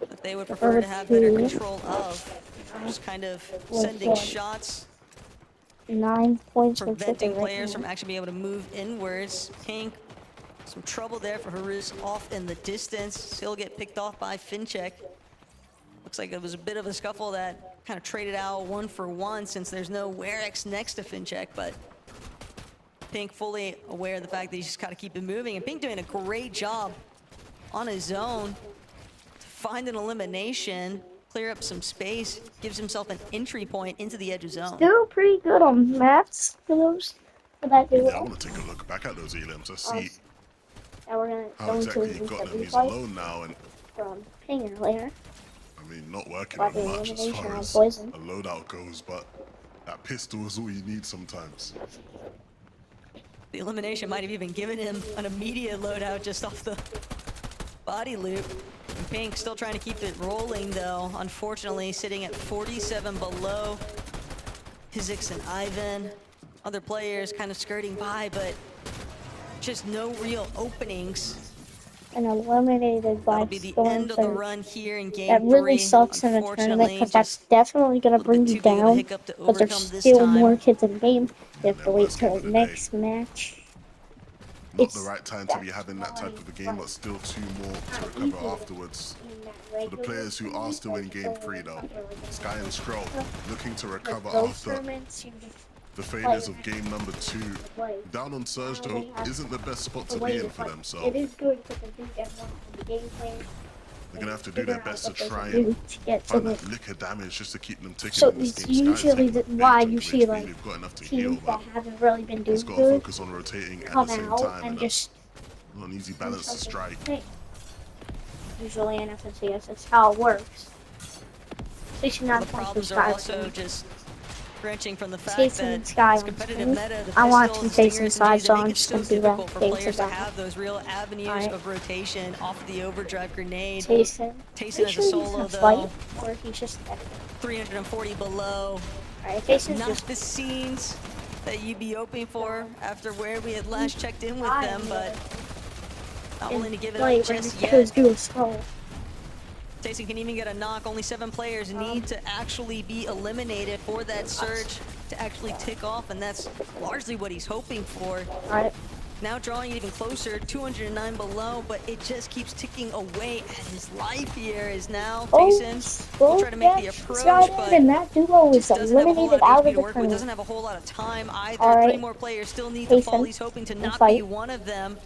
S2: that they would prefer to have better control of. Just kind of sending shots,
S1: 9 points for Tripper
S2: preventing
S1: right
S2: players
S1: now.
S2: from actually being able to move inwards. Pink, some trouble there for Haruz off in the distance. He'll get picked off by Fincheck. Looks like it was a bit of a scuffle that kind of traded out 1 for 1 since there's no Werex next to Fincheck, but Pink fully aware of the fact that he's just got to keep it moving, and Pink doing a great job on his own to find an elimination, clear up some space, gives himself an entry point into the edge of zone.
S1: Still pretty good on maps for those. For that duo.
S3: Yeah, I want to take a look back at those elims. Let's see
S1: Now we're gonna
S3: how
S1: go
S3: exactly
S1: into
S3: he got
S1: reset
S3: them. He's
S1: replay
S3: alone now, and
S1: from Pinger later.
S3: I mean, not working
S1: Got
S3: on
S1: the
S3: much as
S1: elimination
S3: far
S1: on
S3: as
S1: Poison.
S3: a loadout goes, but that pistol is all you need sometimes.
S2: The elimination might have even given him an immediate loadout just off the body loop. And Pink still trying to keep it rolling though, unfortunately sitting at 47 below Hizix and Ivan. Other players kind of skirting by, but just no real openings.
S1: And eliminated by
S2: That'll be the
S1: Storm
S2: end of the
S1: Surge.
S2: run here in game
S1: That really
S2: 3.
S1: sucks in a tournament
S2: Unfortunately,
S1: because that's
S2: just
S1: definitely gonna
S2: little
S1: bring
S2: bit
S1: you
S2: too big of a
S1: down.
S2: hiccup to
S1: But there's
S2: overcome this
S1: still
S2: time.
S1: more kids in the game. You have to
S3: then
S1: wait
S3: worst game
S1: till
S3: of
S1: the
S3: the day.
S1: next match.
S3: Not
S1: It's
S3: the right time to be having that type of a game, but still 2 more to recover afterwards. For the players who are still in game 3 though, Sky and Skrull looking to recover after the failures of game number 2. Down on Surge though isn't the best spot to be in for them, so
S1: It is good because I think everyone in the game plan.
S3: they're gonna have to do their best to try
S1: do
S3: and
S1: to get to
S3: find
S1: the
S3: that lick of damage just to keep them ticking
S1: So
S3: in this
S1: it's
S3: game. Sky's
S1: usually
S3: taking a big
S1: why
S3: chunk
S1: you
S3: of
S1: see
S3: HP.
S1: like
S3: They've got enough to heal,
S1: teams that
S3: but
S1: haven't really been doing
S3: he's got to
S1: good
S3: focus on rotating at
S1: come
S3: the same
S1: out
S3: time
S1: and
S3: and
S1: just
S3: not an easy balance to strike.
S1: Hey, usually in FNCS, that's how it works. 69
S2: The
S1: points for
S2: problems are
S1: Sky.
S2: also just branching from the fact
S1: Chasing
S2: that
S1: Sky
S2: this
S1: on
S2: competitive
S1: screen.
S2: meta, the
S1: I want
S2: pistols,
S1: to
S2: the
S1: chase
S2: stingers,
S1: inside,
S2: and
S1: so
S2: G's,
S1: I'm
S2: make it
S1: just
S2: so
S1: gonna do that.
S2: difficult for
S1: Chase
S2: players to
S1: it back.
S2: have those real avenues
S1: Alright.
S2: of rotation off the overdrive grenade.
S1: Tayson.
S2: Tayson as a solo though,
S1: Fight, or he's just
S2: 340 below.
S1: Alright, Tayson's
S2: Not
S1: just
S2: the scenes that you'd be hoping for after where we had last checked in with them, but not willing to give it up just yet.
S1: do a scroll.
S2: Tayson can even get a knock. Only 7 players need to actually be eliminated for that surge to actually tick off, and that's largely what he's hoping for.
S1: Alright,
S2: Now drawing it even closer, 209 below, but it just keeps ticking away at his life here is now Tayson will try to make the approach, but
S1: and that duo is
S2: just doesn't have a whole
S1: eliminated
S2: lot
S1: out
S2: of
S1: of
S2: HP
S1: the
S2: to work with,
S1: tournament.
S2: doesn't have a whole lot of time either.
S1: Alright.
S2: 3 more players still need to fall.
S1: Tayson,
S2: He's hoping to
S1: in
S2: not
S1: fight.
S2: be one of them,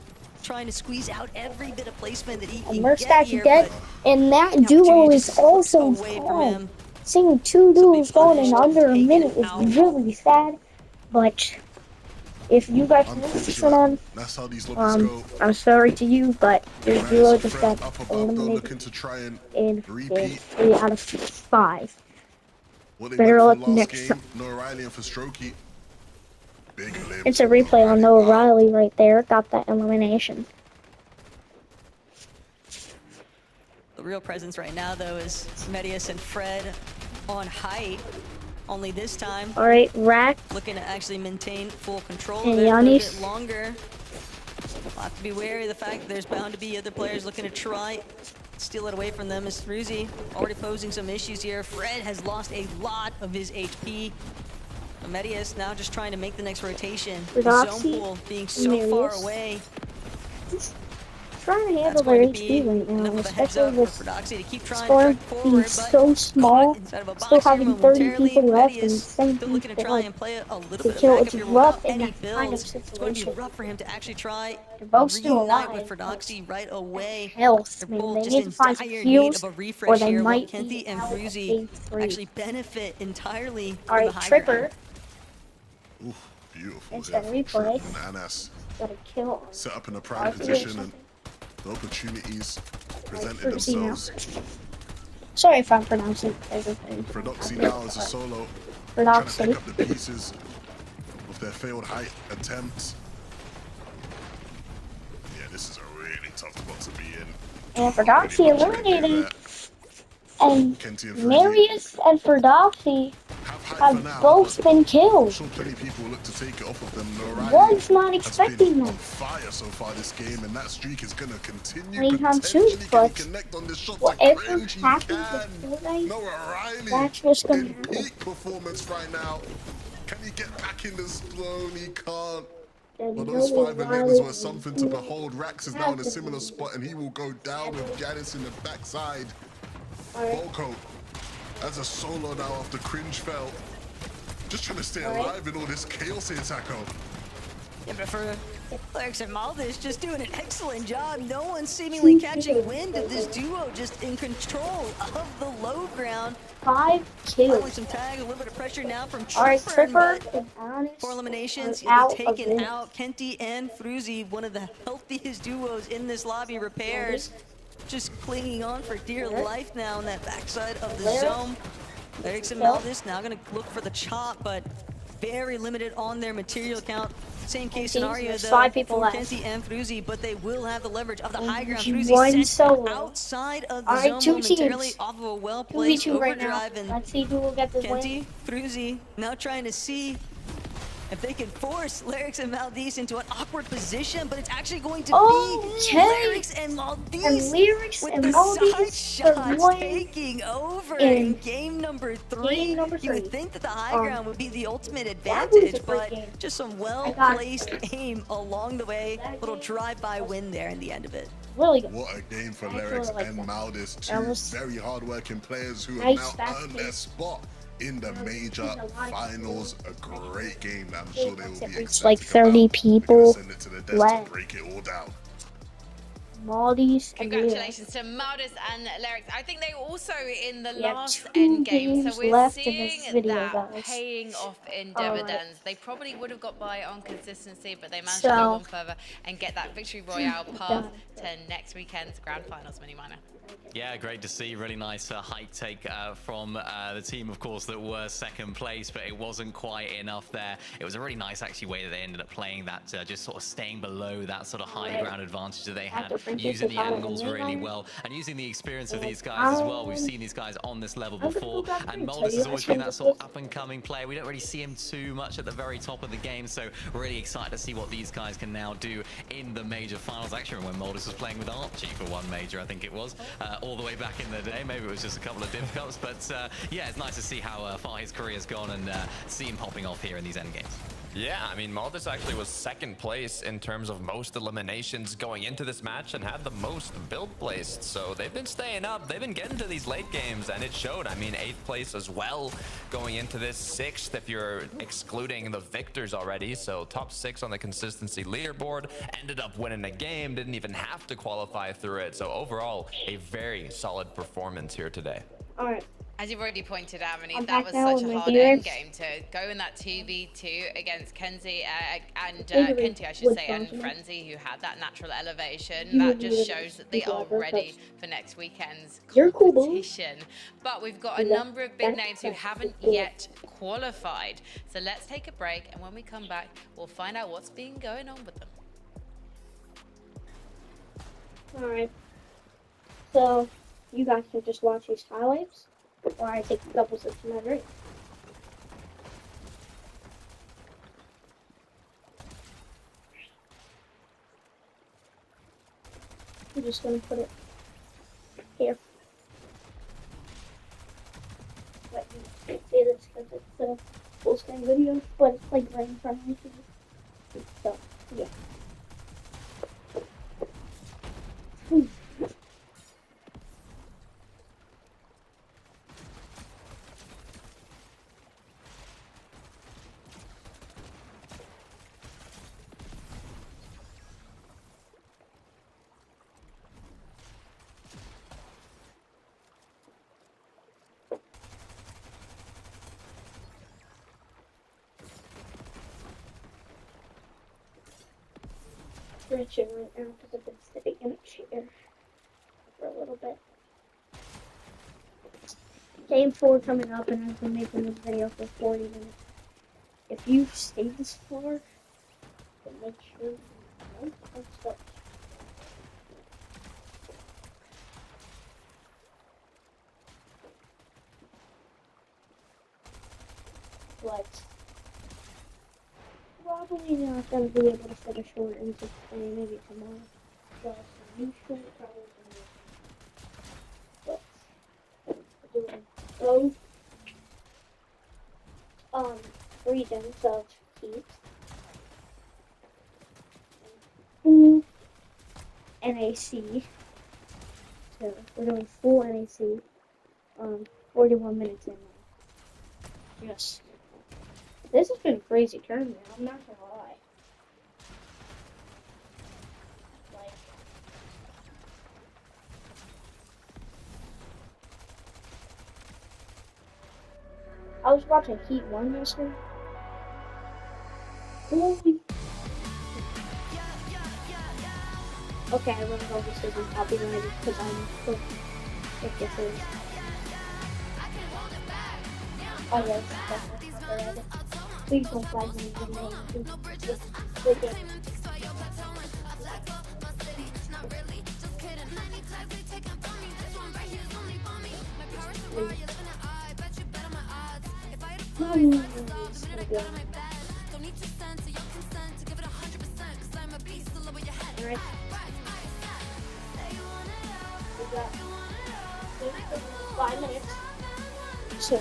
S2: trying to squeeze out every bit of placement that he
S1: And
S2: can
S1: Merc
S2: get
S1: Stack
S2: here,
S1: dead,
S2: but
S1: and that
S2: the
S1: duo
S2: opportunity
S1: is
S2: just
S1: also
S2: slips away from
S1: gone.
S2: him.
S1: Seeing 2 duos gone in
S2: punished
S1: under a
S2: and
S1: minute
S2: taken
S1: is
S2: out.
S1: really sad, but if you guys missed this one on,
S3: That's how these lobbies go.
S1: I'm sorry to you, but your
S3: Marius
S1: duo
S3: and
S1: just
S3: Fred
S1: got
S3: up above though,
S1: eliminated
S3: looking to try and
S1: in
S3: repeat
S1: 3 out of 5.
S3: what they
S1: Better
S3: went
S1: luck
S3: for last
S1: next
S3: game. Noah Riley and for Strokey. Big limb.
S1: It's a replay on Noah Riley right there, got that elimination.
S2: The real presence right now, though, is Medius and Fred on height. Only this time,
S1: Alright, Rack
S2: looking to actually maintain full control
S1: And
S2: of it for a
S1: Giannis.
S2: bit longer. We'll have to be wary of the fact that there's bound to be other players looking to try steal it away from them. As Fruzy already posing some issues here. Fred has lost a lot of his HP. Medius now just trying to make the next rotation. The zone pool being so far away.
S1: Trying to handle their HP right now, especially with Storm being so small, still having 30 people left and 7 people to kill. It's rough in that kind of
S2: It's going to be
S1: situation.
S2: rough for him to actually try
S1: They're both still
S2: reunite
S1: alive.
S2: with Frodoxy right away.
S1: Health,
S2: They're
S1: man.
S2: both
S1: They
S2: just
S1: need to
S2: in
S1: find some
S2: dire need
S1: heals,
S2: of a
S1: or
S2: refresh
S1: they
S2: here, while
S1: might
S2: Kenty
S1: be
S2: and
S1: out of
S2: Fruzy
S1: game 3.
S2: actually benefit entirely from the
S1: Alright,
S2: high
S1: Tripper.
S2: ground.
S3: Oof, beautiful.
S1: Instead of
S3: Here.
S1: replay.
S3: Trip and Anas
S1: Gotta kill.
S3: set up in a prime
S1: RP or
S3: position and
S1: something.
S3: the opportunities presented
S1: Fruzy now.
S3: themselves.
S1: Sorry if I'm pronouncing everything.
S3: Frodoxy now as a solo, trying to
S1: Frodoxy.
S3: pick up the pieces of their failed height attempts. Yeah, this is a really tough spot to be in.
S1: And Frodoxy eliminated. And
S3: Kenty and Fruzy
S1: Marius and Frodoxy
S3: have height for now,
S1: have both been
S3: I'm
S1: killed.
S3: sure plenty of people look to take it off of them. Norani
S1: Was not
S3: has
S1: expecting
S3: been
S1: that.
S3: on fire so far this game, and that streak is going to continue.
S1: Anytime soon,
S3: Potentially, can he
S1: but
S3: connect on this shot?
S1: whatever
S3: Cringe, he
S1: happens
S3: can.
S1: with Fortnite,
S3: Noah Riley
S1: that's what's gonna
S3: in
S1: happen.
S3: peak performance right now. Can he get back in the zone? He can't.
S1: Then
S3: But those
S1: Noah
S3: 5-11s
S1: Riley
S3: were something to behold. Rax is now in a similar spot, and he will go down with Giannis in the backside. Volko as a solo now after Cringe fell. Just trying to stay alive in all this chaos here, Taco.
S2: Yeah, but for Alex and Maldis just doing an excellent job. No one's seemingly catching wind of this duo just in control of the low ground.
S1: 5
S2: Finally
S1: kills.
S2: some tag, a little bit of pressure now from
S1: Alright,
S2: Tripper.
S1: Tripper and Honest
S2: 4 eliminations,
S1: are out
S2: he'll
S1: of
S2: be taken
S1: this.
S2: out. Kenty and Fruzy, one of the healthiest duos in this lobby. Repairs, just clinging on for dear life now on that backside of the zone. Lyrics and Maldis now gonna look for the chop, but very limited on their material count. Same case scenario
S1: there's
S2: though
S1: 5 people
S2: for
S1: left.
S2: Kenty and Fruzy, but they will have the leverage of the high ground.
S1: One
S2: Fruzy sent
S1: solo.
S2: outside of the
S1: Alright,
S2: zone
S1: 2 teams.
S2: momentarily off of a well-placed
S1: 2v2 right now.
S2: overdrive, and
S1: Let's see who will get this
S2: Kenty,
S1: win.
S2: Fruzy now trying to see if they can force Lyrics and Maldis into an awkward position, but it's actually going to be
S1: Okay.
S2: Lyrics and Maldis
S1: And Lyrics
S2: with
S1: and
S2: the
S1: Maldis
S2: side
S1: are
S2: shots
S1: winning
S2: taking over
S1: in
S2: in game number 3.
S1: game number
S2: You would
S1: 3.
S2: think that the high ground would be the ultimate
S1: that was a
S2: advantage,
S1: great
S2: but
S1: game.
S2: just some
S1: got
S2: well-placed aim along the way.
S1: that
S2: Little
S1: game.
S2: drive-by win there in the end of it.
S1: Really good.
S3: What a game for
S1: I really
S3: Lyrics
S1: like
S3: and
S1: that.
S3: Maldis,
S1: That
S3: two
S1: was
S3: very hard-working players who
S1: nice
S3: have now
S1: fast
S3: earned their
S1: pace.
S3: spot in the major
S1: a lot of
S3: finals. A great game that I'm sure they will
S1: It
S3: be
S1: reached
S3: ecstatic
S1: like 30
S3: about. We're
S1: people
S3: gonna send it to the desk
S1: left.
S3: to break it all down.
S1: Maldis and Lyrics.
S4: Congratulations to Maldis and Lyrics. I think they were also in the
S1: We have
S4: last
S1: 2
S4: end game, so
S1: games
S4: we're
S1: left in
S4: seeing
S1: this video,
S4: that
S1: guys.
S4: paying off in
S1: Alright.
S4: dividends. They probably would have got by on consistency, but they managed to go one further and get that victory royale path to next weekend's grand finals mini minor.
S5: Yeah, great to see. Really nice height take from the team, of course, that were second place, but it wasn't quite enough there. It was a really nice, actually, way that they ended up playing that, just sort of staying below that sort of high ground advantage that they had, using the angles really well, and using the experience of these guys as well. We've seen these guys on this level before, and Maldis has always been that sort of up-and-coming player. We don't really see him too much at the very top of the game, so we're really excited to see what these guys can now do in the major finals. Actually, when Maldis was playing with Archie for one major, I think it was, all the way back in the day. Maybe it was just a couple of div cups, but yeah, it's nice to see how far his career has gone and see him popping off here in these end games.
S6: Yeah, I mean, Maldis actually was second place in terms of most eliminations going into this match and had the most build placed. So they've been staying up. They've been getting to these late games, and it showed. I mean, 8th place as well going into this, 6th if you're excluding the victors already. So top 6 on the consistency leaderboard. Ended up winning a game, didn't even have to qualify through it. So overall, a very solid performance here today.
S1: Alright.
S4: As you've already pointed out, Manny,
S1: I'm
S4: that
S1: back
S4: was
S1: now
S4: such
S1: with
S4: a
S1: my
S4: hard
S1: dears.
S4: end game to go in that 2v2 against Kenzie Kenty, I should say, and Frenzy, who had that natural elevation. That just shows that they are ready for next weekend's competition. But we've got a number of big names who haven't yet qualified. So let's take a break, and when we come back, we'll find out what's been going on with them.
S1: Alright. So, you guys can just watch these highlights while I take a couple sips of my drink. I'm just gonna put it here. But you can't see this because it's a full screen video, but it's like right in front of me. So, yeah. Stretching right now because I've been sitting in a chair for a little bit. Game 4 coming up, and I've been making this video for 40 minutes. If you've stayed this far, then make sure you like and subscribe. But probably not gonna be able to fit a short into today, maybe tomorrow. So some new short probably gonna but doing both regions of heat and full NAC. So we're doing full NAC 41 minutes in now. Just this has been a crazy turn, man. I'm not gonna lie. Like, I was watching Heat 1 yesterday. Holy. Okay, I run all this isn't copyrighted because I'm so ridiculous. Oh, yes, definitely copyrighted. Please don't flag me in the Alright. We got 5 minutes. So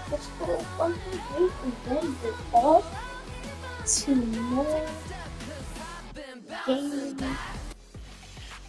S1: let's go 1.8 and then we're off to more game.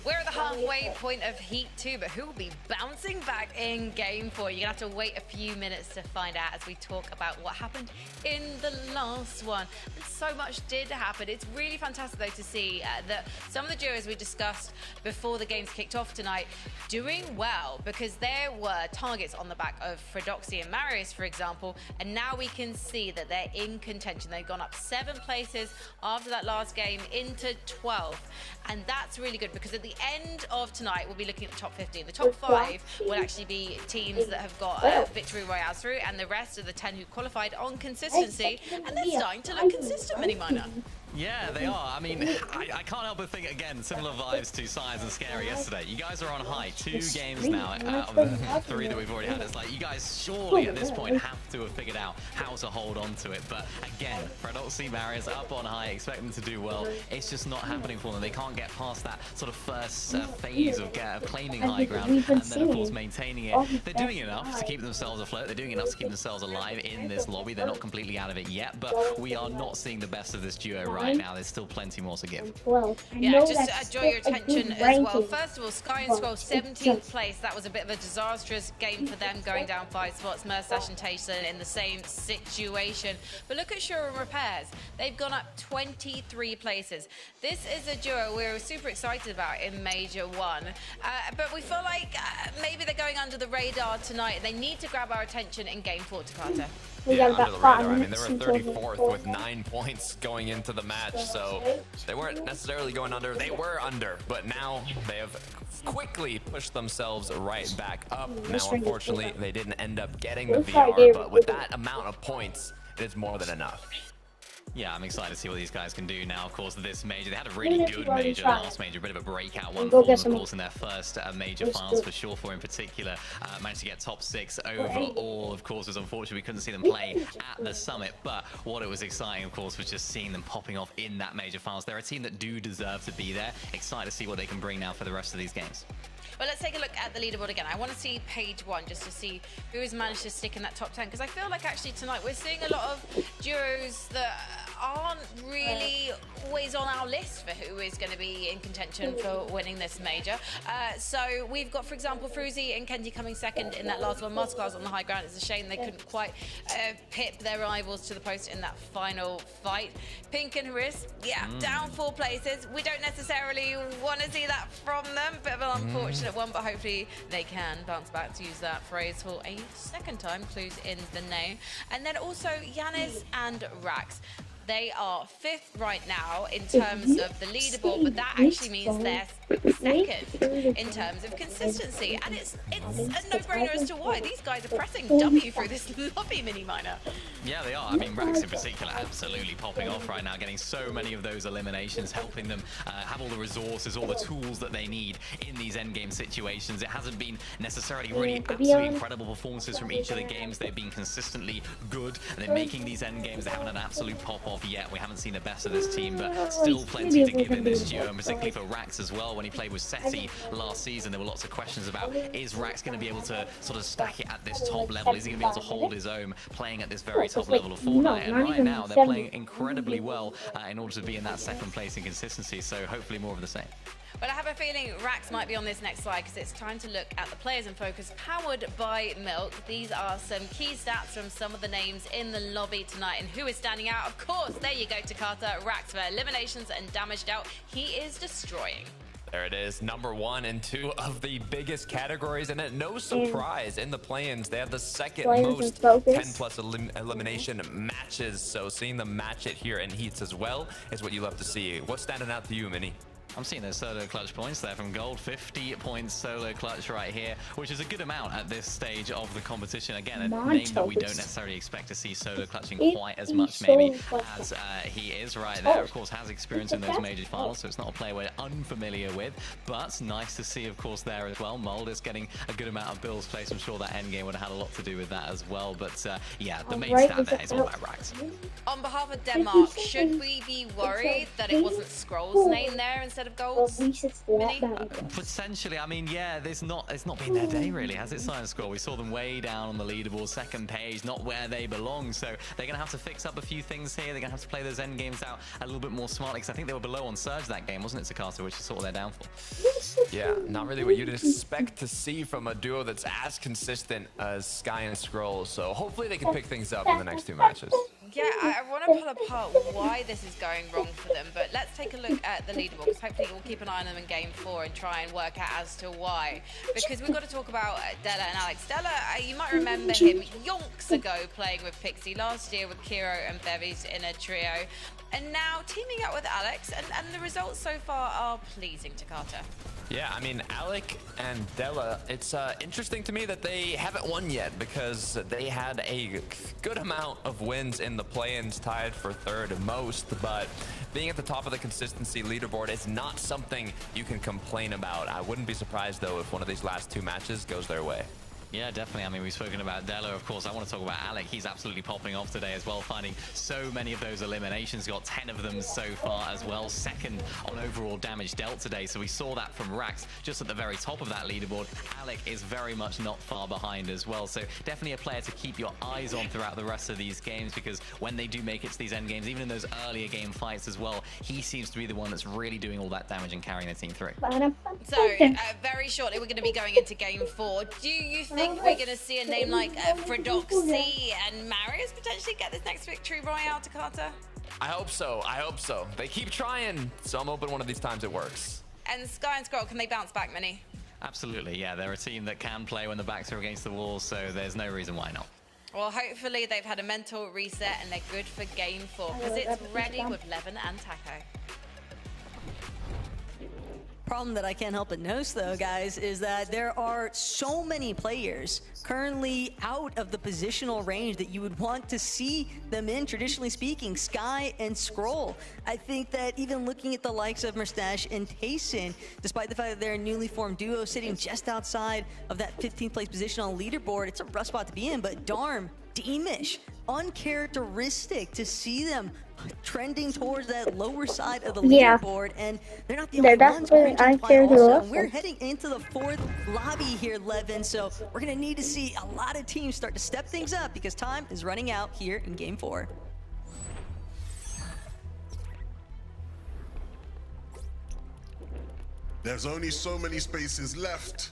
S4: We're at the halfway point of Heat 2, but who will be bouncing back in Game 4? You're going to have to wait a few minutes to find out as we talk about what happened in the last one. And so much did happen. It's really fantastic, though, to see that some of the duos we discussed before the games kicked off tonight doing well, because there were targets on the back of Fredoxy and Marius, for example, and now we can see that they're in contention. They've gone up 7 places after that last game into 12, and that's really good because at the end of tonight we'll be looking at the top 15. The top 5 will actually be teams that have got victory royales through, and the rest are the 10 who qualified on consistency, and they're starting to look consistent, Mini Miner.
S5: Yeah, they are. I mean, I can't help but think, again, similar vibes to Science and Scary yesterday. You guys are on high. 2 games now out of the 3 that we've already had. It's like, you guys surely at this point have to have figured out how to hold on to it. But again, Fredoxy, Marius up on high, expect them to do well. It's just not happening for them. They can't get past that sort of first phase of claiming high ground and then, of course, maintaining it. They're doing enough to keep themselves afloat. They're doing enough to keep themselves alive in this lobby. They're not completely out of it yet, but we are not seeing the best of this duo right now. There's still plenty more to give.
S4: Yeah, just draw your attention as well. First of all, Sky and Scroll 17th place. That was a bit of a disastrous game for them, going down 5 spots. Merstash and Tayson in the same situation. But look at Sure and Repairs. They've gone up 23 places. This is a duo we're super excited about in Major 1. But we feel like maybe they're going under the radar tonight. They need to grab our attention in Game 4, Takata.
S6: Yeah, under the radar. I mean, they were 34th with 9 points going into the match, so they weren't necessarily going under. They were under, but now they have quickly pushed themselves right back up. Now, unfortunately, they didn't end up getting the VR, but with that amount of points, it is more than enough.
S5: Yeah, I'm excited to see what these guys can do now. Of course, this major, they had a really good major last major, a bit of a breakout one for them, of course, in their first major finals for Surefour in particular. Managed to get top 6 overall. Of course, it was unfortunate we couldn't see them play at the summit, but what it was exciting, of course, was just seeing them popping off in that major finals. They're a team that do deserve to be there. Excited to see what they can bring now for the rest of these games.
S4: Well, let's take a look at the leaderboard again. I want to see page 1 just to see who has managed to stick in that top 10, because I feel like actually tonight we're seeing a lot of duos that aren't really always on our list for who is going to be in contention for winning this major. So we've got, for example, Fruzy and Kenji coming second in that last one. Masterclass on the high ground. It's a shame they couldn't quite pip their rivals to the post in that final fight. Pink and Haris, yeah, down 4 places. We don't necessarily want to see that from them. Bit of an unfortunate one, but hopefully they can bounce back, to use that phrase for a second time. Clues in the name. And then also Yanis and Rax. They are 5th right now in terms of the leaderboard, but that actually means they're second in terms of consistency. And it's a no-brainer as to why. These guys are pressing W through this lobby mini miner.
S5: Yeah, they are. I mean, Rax in particular absolutely popping off right now, getting so many of those eliminations, helping them have all the resources, all the tools that they need in these endgame situations. It hasn't been necessarily really absolutely incredible performances from each of the games. They've been consistently good, and they're making these endgames. They haven't an absolute pop-off yet. We haven't seen the best of this team, but still plenty to give in this duo, and particularly for Rax as well. When he played with Seti last season, there were lots of questions about, is Rax going to be able to sort of stack it at this top level? Is he going to be able to hold his own playing at this very top level of Fortnite? And right now, they're playing incredibly well in order to be in that second place in consistency, so hopefully more of the same.
S4: But I have a feeling Rax might be on this next slide, because it's time to look at the players in focus powered by Milk. These are some key stats from some of the names in the lobby tonight and who is standing out. Of course, there you go, Takata. Rax for eliminations and damage dealt. He is destroying.
S6: There it is, number 1 in 2 of the biggest categories, and no surprise in the play-ins, they have the second most 10+ elimination matches, so seeing them match it here in heats as well is what you love to see. What's standing out to you, Mini?
S5: I'm seeing those solo clutch points there from Gold. 50 points solo clutch right here, which is a good amount at this stage of the competition. Again, a name that we don't necessarily expect to see solo clutching quite as much maybe as he is right there. Of course, has experience in those major finals, so it's not a player we're unfamiliar with, but nice to see, of course, there as well. Mold is getting a good amount of bills placed. I'm sure that endgame would have had a lot to do with that as well, but yeah, the main stat there is all about Rax.
S4: On behalf of Denmark, should we be worried that it wasn't Scroll's name there instead of Gold's?
S5: Potentially. I mean, yeah, it's not been their day really, has it, Science Scroll? We saw them way down on the leaderboard, second page, not where they belong, so they're gonna have to fix up a few things here. They're gonna have to play those end games out a little bit more smartly, because I think they were below on Surge that game, wasn't it, Takata, which is sort of their downfall.
S6: Yeah, not really what you'd expect to see from a duo that's as consistent as Sky and Scroll, so hopefully they can pick things up in the next 2 matches.
S4: Yeah, I want to pull apart why this is going wrong for them, but let's take a look at the leaderboard, because hopefully we'll keep an eye on them in Game 4 and try and work out as to why. Because we've got to talk about Della and Alex. Della, you might remember him yonks ago playing with Pixie last year with Kiro and Bevies in a trio. And now teaming up with Alex, and the results so far are pleasing, Takata.
S6: Yeah, I mean, Alec and Della, it's interesting to me that they haven't won yet, because they had a good amount of wins in the play-ins, tied for 3rd most, but being at the top of the consistency leaderboard is not something you can complain about. I wouldn't be surprised, though, if one of these last 2 matches goes their way.
S5: Yeah, definitely. I mean, we've spoken about Della, of course. I want to talk about Alec. He's absolutely popping off today as well, finding so many of those eliminations. Got 10 of them so far as well. Second on overall damage dealt today. So we saw that from Rax just at the very top of that leaderboard. Alec is very much not far behind as well. So definitely a player to keep your eyes on throughout the rest of these games, because when they do make it to these end games, even in those earlier game fights as well, he seems to be the one that's really doing all that damage and carrying the team through.
S4: So very shortly, we're going to be going into Game 4. Do you think we're going to see a name like Fredoxy and Marius potentially get this next victory royale, Takata?
S6: I hope so. I hope so. They keep trying, so I'm hoping one of these times it works.
S4: And Sky and Scroll, can they bounce back, Mini?
S5: Absolutely, yeah. They're a team that can play when the backs are against the wall, so there's no reason why not.
S4: Well, hopefully they've had a mental reset and they're good for Game 4, because it's ready with Levin and Taco.
S2: Problem that I can't help but notice, though, guys, is that there are so many players currently out of the positional range that you would want to see them in, traditionally speaking. Sky and Scroll. I think that even looking at the likes of Mustache and Tayson, despite the fact that they're a newly formed duo sitting just outside of that 15th place position on the leaderboard, it's a rough spot to be in. But Darm, Damish, uncharacteristic to see them trending towards that lower side of the leaderboard, and they're not the only ones. We're heading into the fourth lobby here, Levin, so we're gonna need to see a lot of teams start to step things up because time is running out here in Game 4.
S3: There's only so many spaces left,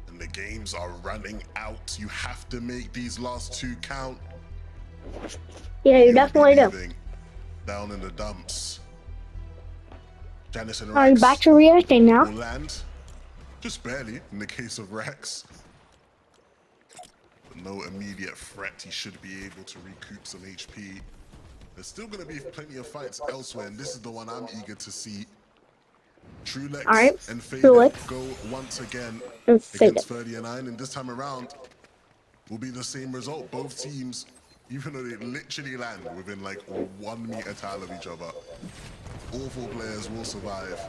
S3: and the games are running out. You have to make these last two count.
S1: Yeah, you definitely do.
S3: Down in the dumps. Janice and
S1: Are you
S3: Rex
S1: back to reacting now?
S3: will land, just barely in the case of Rex. But no immediate threat. He should be able to recoup some HP. There's still going to be plenty of fights elsewhere, and this is the one I'm eager to see. Truelex and Faded go once again against 39, and this time around will be the same result. Both teams, even though they literally land within like 1 meter tile of each other, all 4 players will survive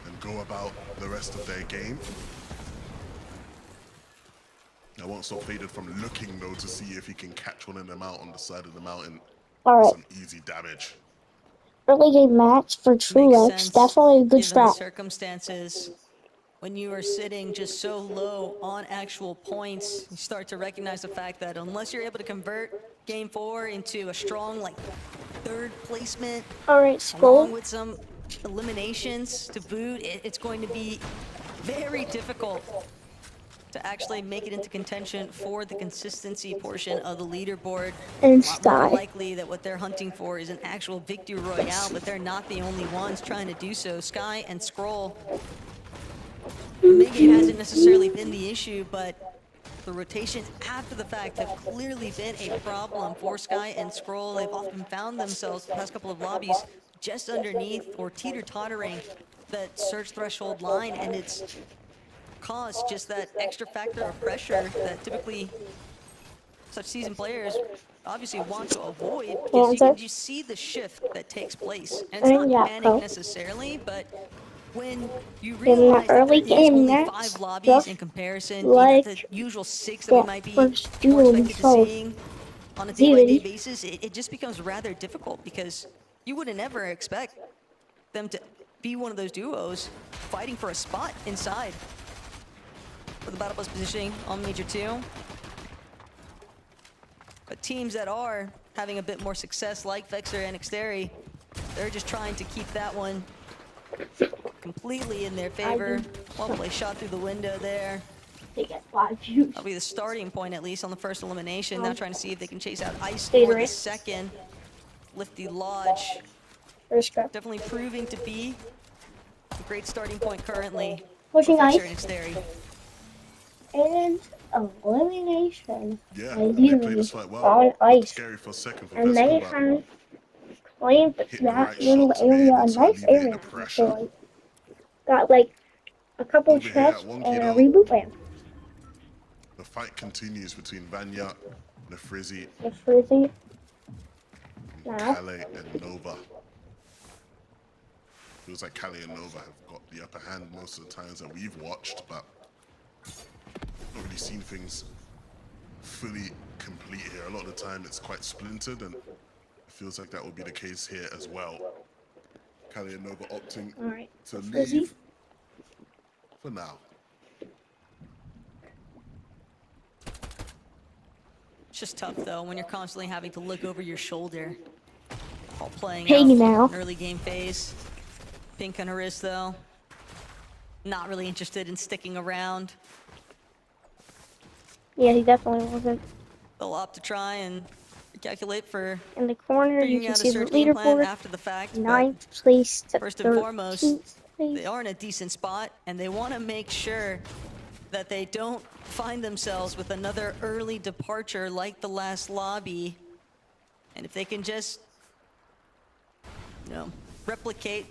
S3: and go about the rest of their game. I won't stop Faded from looking though to see if he can catch one of them out on the side of the mountain. Some easy damage.
S1: Early game match for Truelex, definitely a good strat.
S2: Circumstances, when you are sitting just so low on actual points, you start to recognize the fact that unless you're able to convert Game 4 into a strong, like, 3rd placement, along with some eliminations to boot, it's going to be very difficult to actually make it into contention for the consistency portion of the leaderboard.
S1: And
S2: More likely that what they're hunting for is an actual victory royale, but they're not the only ones trying to do so. Sky and Scroll, the mid-game hasn't necessarily been the issue, but the rotations after the fact have clearly been a problem for Sky and Scroll. They've often found themselves the past couple of lobbies just underneath or teeter-tottering that search threshold line, and it's caused just that extra factor of pressure that typically such seasoned players obviously want to avoid, because you see the shift that takes place. And it's not panic necessarily, but when you realize that there is only 5 lobbies in comparison to the usual 6 that we might be more expected to seeing on a day-by-day basis, it just becomes rather difficult, because you wouldn't ever expect them to be one of those duos fighting for a spot inside for the Battle Bus positioning on Major 2. But teams that are having a bit more success, like Vexer and Xteri, they're just trying to keep that one completely in their favor. Well played shot through the window there. That'll be the starting point, at least, on the first elimination. Now trying to see if they can chase out Ice for the second. Lifty Lodge. Definitely proving to be a great starting point currently.
S1: Pushing Ice.
S2: And Xteri.
S1: And elimination.
S3: Yeah, they played this fight well.
S1: On Ice.
S3: Scary for a second for
S1: And they have claimed that little area, a nice area. So, got like a couple chests and a reboot lamp.
S3: The fight continues between Vanya, Nefrizzy, Kale and Nova. Feels like Kale and Nova have got the upper hand most of the times that we've watched, but not really seen things fully complete here. A lot of the time it's quite splintered, and it feels like that will be the case here as well. Kale and Nova opting to leave for now.
S2: It's just tough, though, when you're constantly having to look over your shoulder while playing
S1: out
S2: an early game phase. Pink on her wrist, though. Not really interested in sticking around.
S1: Yeah, he definitely wasn't.
S2: They'll opt to try and calculate for
S1: in the corner. You can see the
S2: leaderboard after the fact.
S1: 9th place to
S2: first and foremost, they are in a decent spot, and they want to make sure that they don't find themselves with another early departure like the last lobby. And if they can just, replicate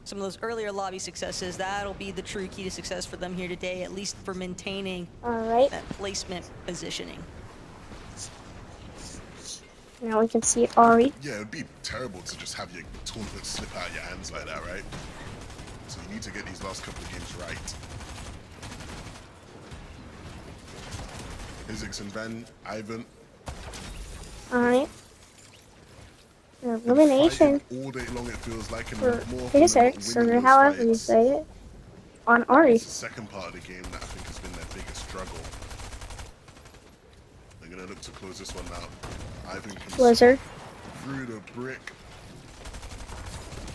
S2: some of those earlier lobby successes, that'll be the true key to success for them here today, at least for maintaining
S1: Alright,
S2: that placement positioning.
S1: now we can see Ari.
S3: Yeah, it'd be terrible to just have your tournament slip out of your hands like that, right? So you need to get these last couple of games right. Izix and Van, Ivan.
S1: Alright. Elimination
S3: Fighting all day long, it feels like, and
S1: for
S3: more often than not
S1: Izix,
S3: winning
S1: or
S3: those
S1: however you
S3: fights.
S1: say it, on Ari.
S3: It's the second part of the game that I think has been their biggest struggle. They're gonna look to close this one out. Ivan can
S1: Blizzard.
S3: through the brick.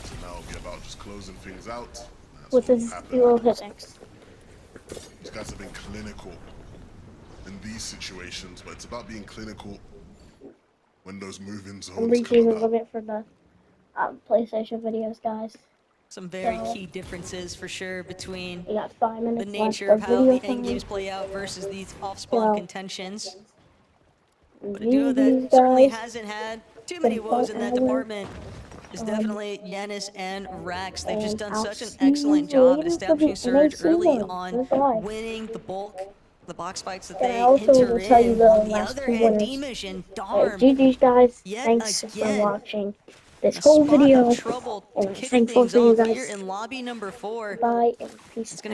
S3: So now it'll be about just closing things out. That's
S1: With
S3: what
S1: his
S3: happened.
S1: dual Izix.
S3: These guys have been clinical in these situations, but it's about being clinical when those moving
S1: I'm
S3: zones
S1: reaching
S3: come
S1: the
S3: about.
S1: limit for the PlayStation videos, guys.
S2: Some very
S1: So-
S2: key differences for sure between
S1: We got 5
S2: the
S1: minutes left
S2: nature
S1: of
S2: of how
S1: video
S2: the end
S1: time.
S2: games play out versus these off-spawn
S1: So-
S2: contentions. But a duo that
S1: These
S2: certainly
S1: guys
S2: hasn't had too many
S1: been
S2: woes in that
S1: fun
S2: department is
S1: Um,
S2: definitely Yanis and Rax. They've just
S1: and
S2: done
S1: I'll
S2: such an
S1: see
S2: excellent
S1: you
S2: job at
S1: later for
S2: establishing
S1: the
S2: Surge
S1: NAC
S2: early
S1: one.
S2: on
S1: Goodbye.
S2: winning the bulk, the box fights that
S1: And
S2: they
S1: I also
S2: enter
S1: will tell you
S2: in.
S1: the
S2: On the
S1: last
S2: other
S1: two
S2: hand,
S1: winners.
S2: Demish and
S1: Alright,
S2: Darm
S1: GG's guys,
S2: yet
S1: thanks for
S2: again
S1: watching this
S2: in a
S1: whole
S2: spot
S1: video,
S2: of trouble,
S1: and
S2: kicking
S1: thankful
S2: things
S1: for you
S2: off here
S1: guys.
S2: in lobby number 4.
S1: Bye, and peace
S2: It's gonna
S1: out.